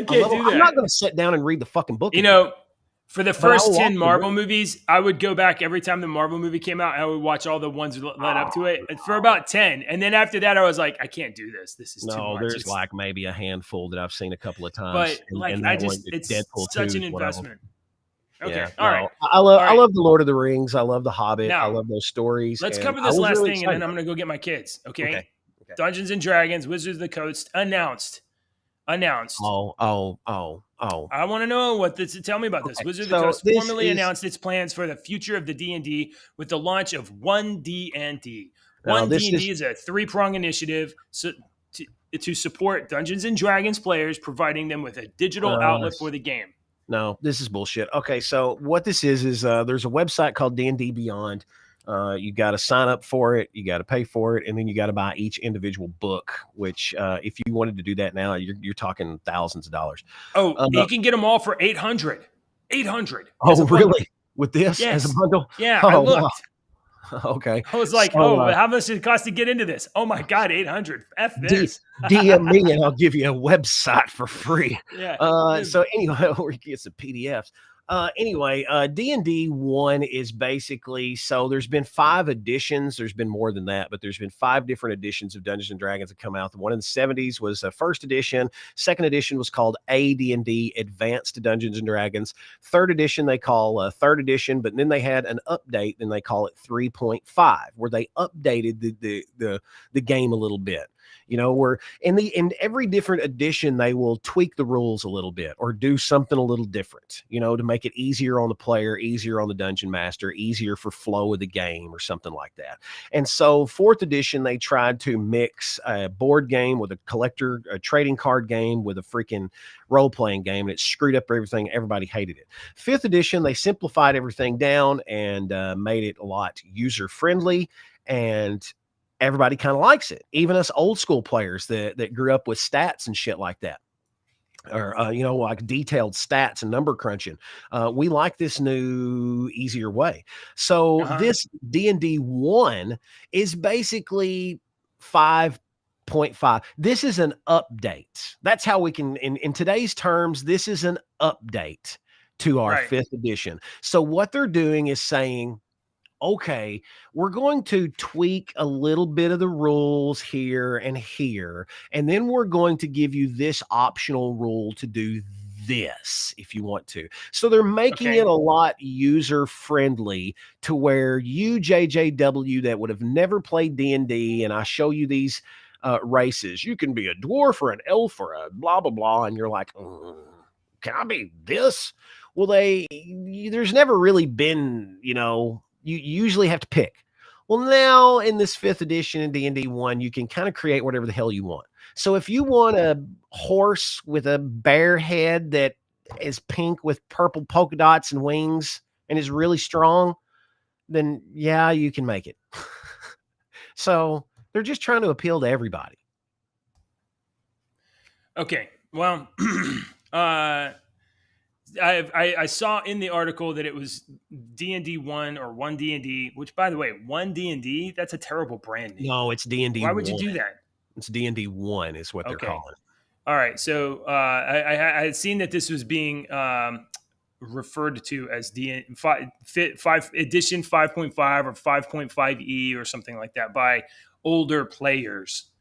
can't do that. I'm not going to sit down and read the fucking book. For the first 10 Marvel movies, I would go back every time the Marvel movie came out. I would watch all the ones that led up to it for about 10. And then after that, I was like, I can't do this. This is too much. There's like maybe a handful that I've seen a couple of times. But it's such an investment. Okay. Yeah, all right. I love the Lord of the Rings. I love the Hobbit. I love those stories. Let's cover this last thing, and then I'm going to go get my kids. Okay? Dungeons and Dragons, Wizards of the Coast announced. Oh. I want to know what this. Tell me about this. Wizards of the Coast formally announced its plans for the future of the D&D with the launch of 1D&D. 1D&D is a 3-prong initiative to support Dungeons and Dragons players, providing them with a digital outlet for the game. No, this is bullshit. Okay, so what this is there's a website called D&D Beyond. You got to sign up for it. You got to pay for it. And then you got to buy each individual book, which if you wanted to do that now, you're talking thousands of dollars. Oh, you can get them all for 800. 800. Oh, really? With this yes. as a bundle? Yeah, oh, I looked. Wow. Okay. I was like, how much does it cost to get into this? Oh my God, 800. F this. DM me and I'll give you a website for free. Yeah. So anyway, we get some PDFs. Anyway, D&D 1 is basically, so there's been 5 editions. There's been more than that, but there's been 5 different editions of Dungeons and Dragons that come out. The one in the 70s was the first edition. Second edition was called AD&D, Advanced Dungeons and Dragons. Third edition they call third edition, but then they had an update and they call it 3.5, where they updated the game a little bit. You know, where in every different edition, they will tweak the rules a little bit or do something a little different, you know, to make it easier on the player, easier on the dungeon master, easier for flow of the game or something like that. And so 4th edition, they tried to mix a board game with a trading card game with a freaking role-playing game, and it screwed up everything. Everybody hated it. 5th edition, they simplified everything down and made it a lot user-friendly, and everybody kind of likes it. Even us old school players that grew up with stats and shit like that, or, you know, like detailed stats and number crunching. We like this new, easier way. So this D&D 1 is basically 5.5. This is an update. That's how we can, in today's terms, this is an update to our 5th edition. So what they're doing is saying, okay, we're going to tweak a little bit of the rules here, and then we're going to give you this optional rule to do this if you want to. So they're making it a lot user-friendly to where you, JJW, that would have never played D&D, and I show you these races. You can be a dwarf or an elf or a blah, blah, blah, and you're like, can I be this? Well, there's never really been, you know, you usually have to pick. Well, now in this 5th edition in D&D 1, you can kind of create whatever the hell you want. So if you want a horse with a bear head that is pink with purple polka dots and wings and is really strong, then yeah, you can make it. So they're just trying to appeal to everybody. Okay. Well, I saw in the article that it was D&D 1 or 1 D&D, which, by the way, 1 D&D, that's a terrible brand name. No, it's D&D 1. Why would you do that? It's D&D 1 is what they're calling it. All right. So I had seen that this was being referred to as edition 5.5 or 5.5E or something like that by older players.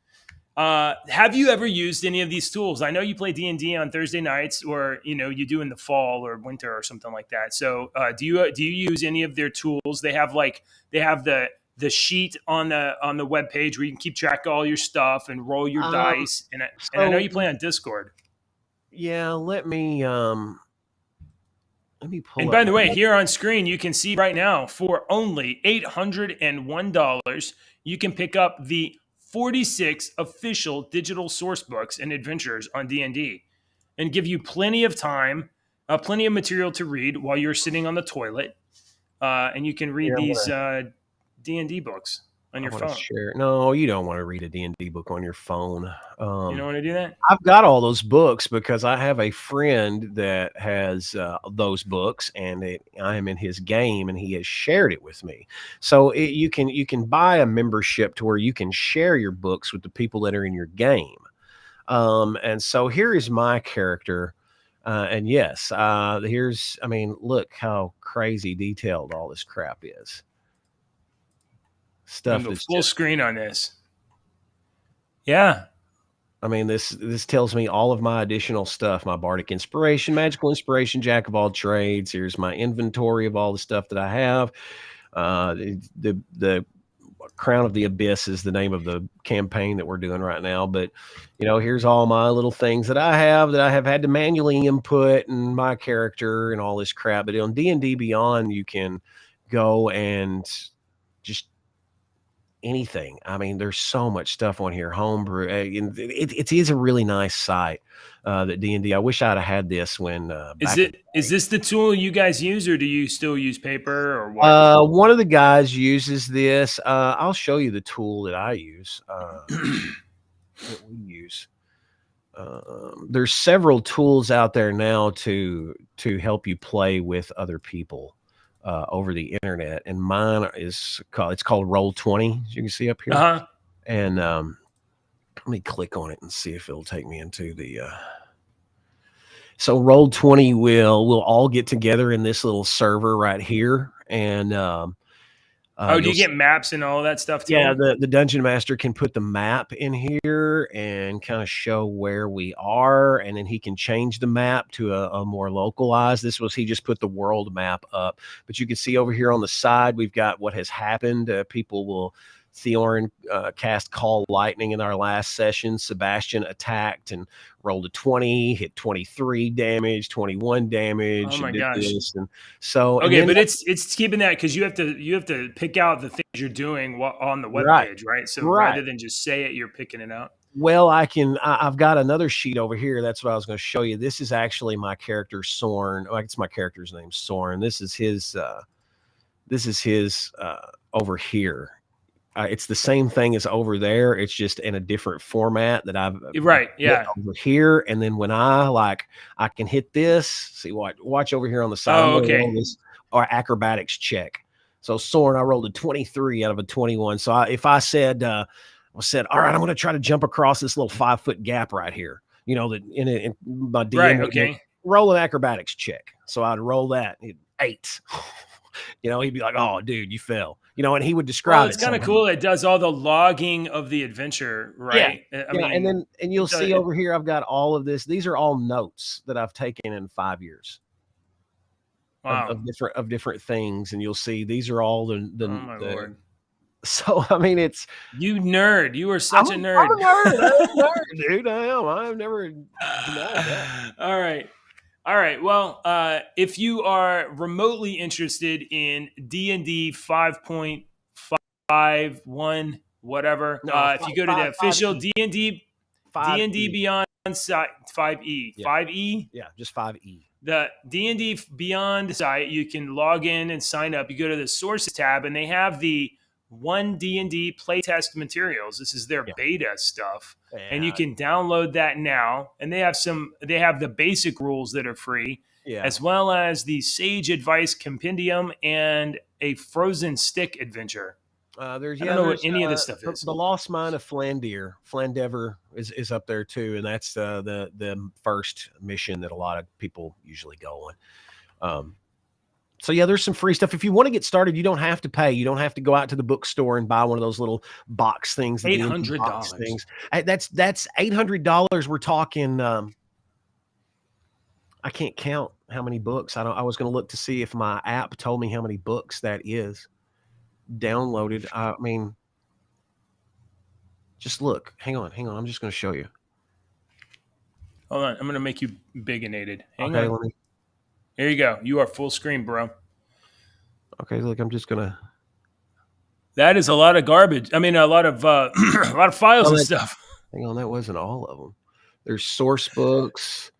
Have you ever used any of these tools? I know you play D&D on Thursday nights, or you know you do in the fall or winter or something like that. So do you use any of their tools? They have the sheet on the webpage where you can keep track of all your stuff and roll your dice. And I know you play on Discord. Yeah, let me pull. And by the way, here on screen you can see right now for only $801, you can pick up the 46 official digital source books and adventures on D&D and give you plenty of time, plenty of material to read while you're sitting on the toilet. And you can read these D&D books on your phone. No, you don't want to read a D&D book on your phone. You don't want to do that? I've got all those books because I have a friend that has those books, and I am in his game, and he has shared it with me. So you can buy a membership to where you can share your books with the people that are in your game. And so here is my character. And yes, look how crazy detailed all this crap is. Stuff that's full screen on this. Yeah. I mean, this tells me all of my additional stuff, my bardic inspiration, magical inspiration, jack of all trades. Here's my inventory of all the stuff that I have. The Crown of the Abyss is the name of the campaign that we're doing right now. But, you know, here's all my little things that I have had to manually input, and my character and all this crap. But on D&D Beyond, you can go and just anything. I mean, there's so much stuff on here. Homebrew. And it is a really nice site. That D&D. I wish I'd have had this when Is this the tool you guys use, or do you still use paper, or what? One of the guys uses this. I'll show you the tool that I use. That we use. There's several tools out there now to help you play with other people over the internet, and mine is called Roll20, as you can see up here. Uh-huh. And let me click on it and see if it'll take me into the. So Roll20 we'll all get together in this little server right here, and do you get maps and all that stuff too? Yeah, the dungeon master can put the map in here and kind of show where we are, and then he can change the map to a more localized. He just put the world map up, but you can see over here on the side we've got what has happened. Theorn cast Call Lightning in our last session. Sebastian attacked and rolled a 20, hit 23 damage, 21 damage. Oh my gosh! And so okay, but it's keeping that because you have to pick out the things you're doing on the webpage, right? So rather than just say it, you're picking it out. Well, I've got another sheet over here. That's what I was going to show you. This is actually my character Sorn. It's my character's name, Sorn. This is his over here. It's the same thing as over there. It's just in a different format that I've over here. And then when I can hit this. See, watch over here on the side. Oh, okay. Or acrobatics check. So Soren, I rolled a 23 out of a 21. So if I said, all right, I'm going to try to jump across this little 5-foot gap right here. You know that in my DM would roll an acrobatics check. So I'd roll that 8. You know, he'd be like, "Oh, dude, you fell." You know, and he would describe. Well, it's kind of cool. It does all the logging of the adventure, right? Yeah. I mean, and you'll see over here, I've got all of this. These are all notes that I've taken in 5 years. Wow. Of different things, and you'll see these are all the. Oh my Lord. So I mean, it's you nerd. You are such a nerd. I'm a nerd, dude. I am. I've never denied that. All right. Well, if you are remotely interested in D&D 5.51, whatever, if you go to the official D&D Beyond site, 5E, yeah. 5E? Yeah, just 5E. The D&D Beyond site, you can log in and sign up. You go to the sources tab, and they have the 1 D&D playtest materials. This is their beta stuff. Yeah. And you can download that now. And they have the basic rules that are free, as well as the Sage Advice Compendium and a Frozen Stick adventure. I don't know what any of this stuff is. The Lost Mine of Flandever is up there too, and that's the first mission that a lot of people usually go on. So yeah, there's some free stuff. If you want to get started, you don't have to pay. You don't have to go out to the bookstore and buy one of those little box things. $800. That's $800. We're talking. I can't count how many books. I was going to look to see if my app told me how many books that is downloaded. I mean, just look. Hang on. I'm just going to show you. Hold on. I'm going to make you biginated. Hang on. Let me... Here you go. You are full screen, bro. Okay, look, I'm just gonna. That is a lot of garbage. I mean, a lot of files and stuff. Hang on, that wasn't all of them. There's source books.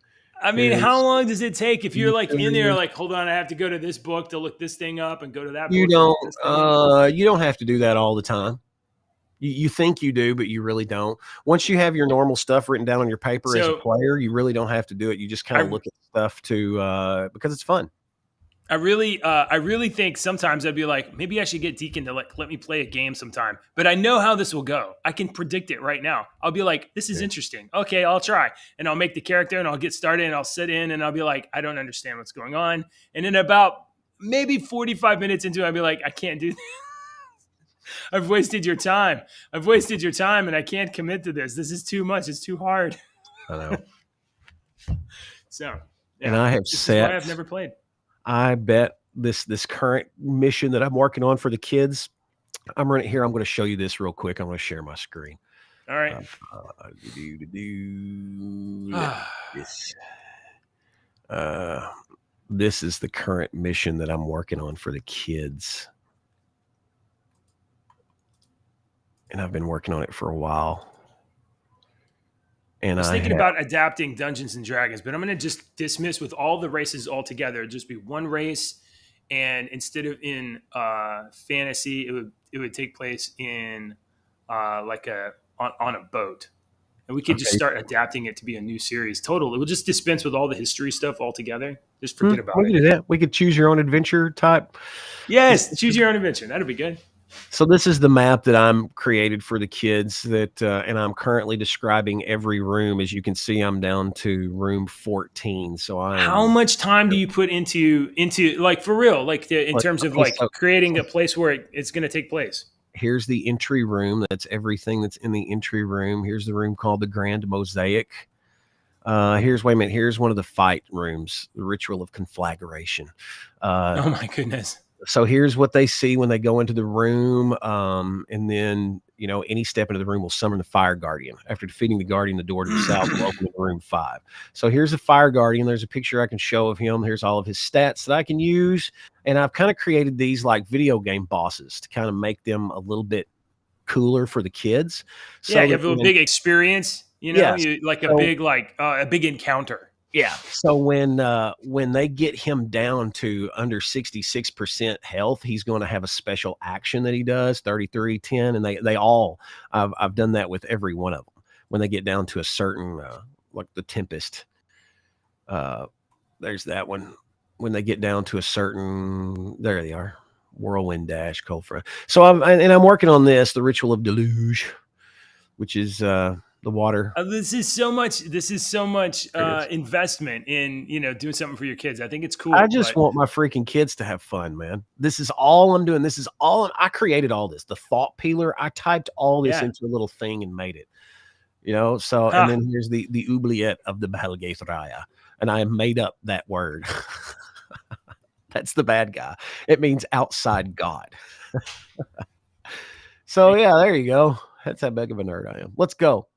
I mean, how long does it take if you're in there? Hold on, I have to go to this book to look this thing up and go to that. You don't have to do that all the time. You think you do, but you really don't. Once you have your normal stuff written down on your paper as a player, you really don't have to do it. You just kind of look at stuff because it's fun. I really think sometimes I'd be like, maybe I should get Deacon to let me play a game sometime. But I know how this will go. I can predict it right now. I'll be like, this is interesting. Okay, I'll try. And I'll make the character and I'll get started and I'll sit in and I'll be like, I don't understand what's going on. And in about maybe 45 minutes into it, I'll be like, I can't do this. I've wasted your time. And I can't commit to this. This is too much. It's too hard. I know. So, and I have said I've never played. I bet this current mission that I'm working on for the kids, I'm running here. I'm going to show you this real quick. I'm going to share my screen. All right. This is the current mission that I'm working on for the kids. and I've been working on it for a while. And I was thinking about adapting Dungeons and Dragons, but I'm going to just dismiss with all the races altogether. It'd just be one race, and instead of in fantasy, it would take place in like on a boat, and we could just start adapting it to be a new series. Total, it will just dispense with all the history stuff altogether. Just forget about it. We could do that. We could choose your own adventure type. Yes, choose your own adventure. That'd be good. So this is the map that I'm created for the kids that, and I'm currently describing every room. As you can see, I'm down to room 14. So how much time do you put into like for real, like in terms of like creating a place where it's going to take place? Here's the entry room. That's everything that's in the entry room. Here's the room called the Grand Mosaic. Here's one of the fight rooms, the Ritual of Conflagration. Oh my goodness. So here's what they see when they go into the room. And then, any step into the room will summon the Fire Guardian. After defeating the Guardian, the door to the south will open in room 5. So here's the Fire Guardian. There's a picture I can show of him. Here's all of his stats that I can use. And I've kind of created these like video game bosses to kind of make them a little bit cooler for the kids. So you have a big experience, yes. A big encounter. Yeah. So when they get him down to under 66% health, he's going to have a special action that he does, 33-10, and they all I've done that with every one of them. When they get down to a certain like the Tempest, there's that one. When they get down to a certain, there they are, Whirlwind Dash, Cold Front. So I'm working on this, the Ritual of Deluge, which is the water. This is so much investment in doing something for your kids. I think it's cool. I just want my freaking kids to have fun, man. This is all I'm doing. This is all I created. All this, the thought peeler. I typed all this into a little thing and made it. So and then here's the oubliette of the Balgathria, and I made up that word. That's the bad guy. It means outside God. So yeah, there you go. That's how big of a nerd I am. Let's go.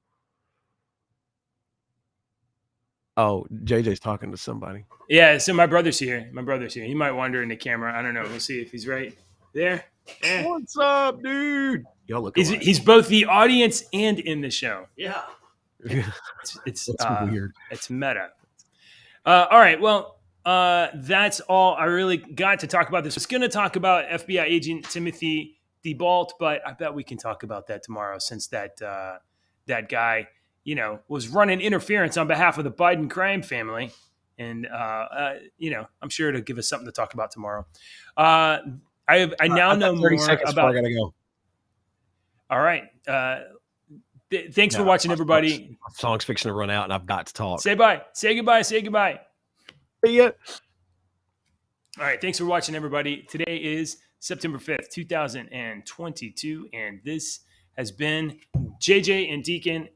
Oh, JJ's talking to somebody. Yeah, so my brother's here. He might wander in the camera. I don't know. We'll see if he's right there. Yeah. What's up, dude? Y'all look alike. He's both the audience and in the show. Yeah. It's weird. It's meta. All right. Well, that's all I really got to talk about this. I was going to talk about FBI agent Timothy DeBalt, but I bet we can talk about that tomorrow since that guy was running interference on behalf of the Biden crime family. And, I'm sure it'll give us something to talk about tomorrow. I now know more about. I gotta go. All right. Thanks for watching, everybody. My song's fixing to run out, and I've got to talk. Say bye. Say goodbye. Say goodbye. See ya. All right. Thanks for watching, everybody. Today is September 5th, 2022, and this has been JJ and Deacon,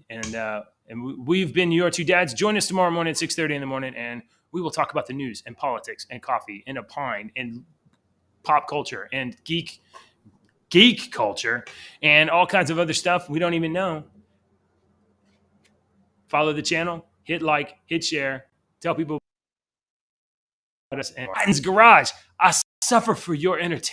and we've been your two dads. Join us tomorrow morning at 6:30 in the morning, and we will talk about the news and politics and coffee and opine and pop culture and geek culture and all kinds of other stuff we don't even know. Follow the channel, hit like, hit share, tell people about us. And Biden's Garage, I suffer for your entertainment.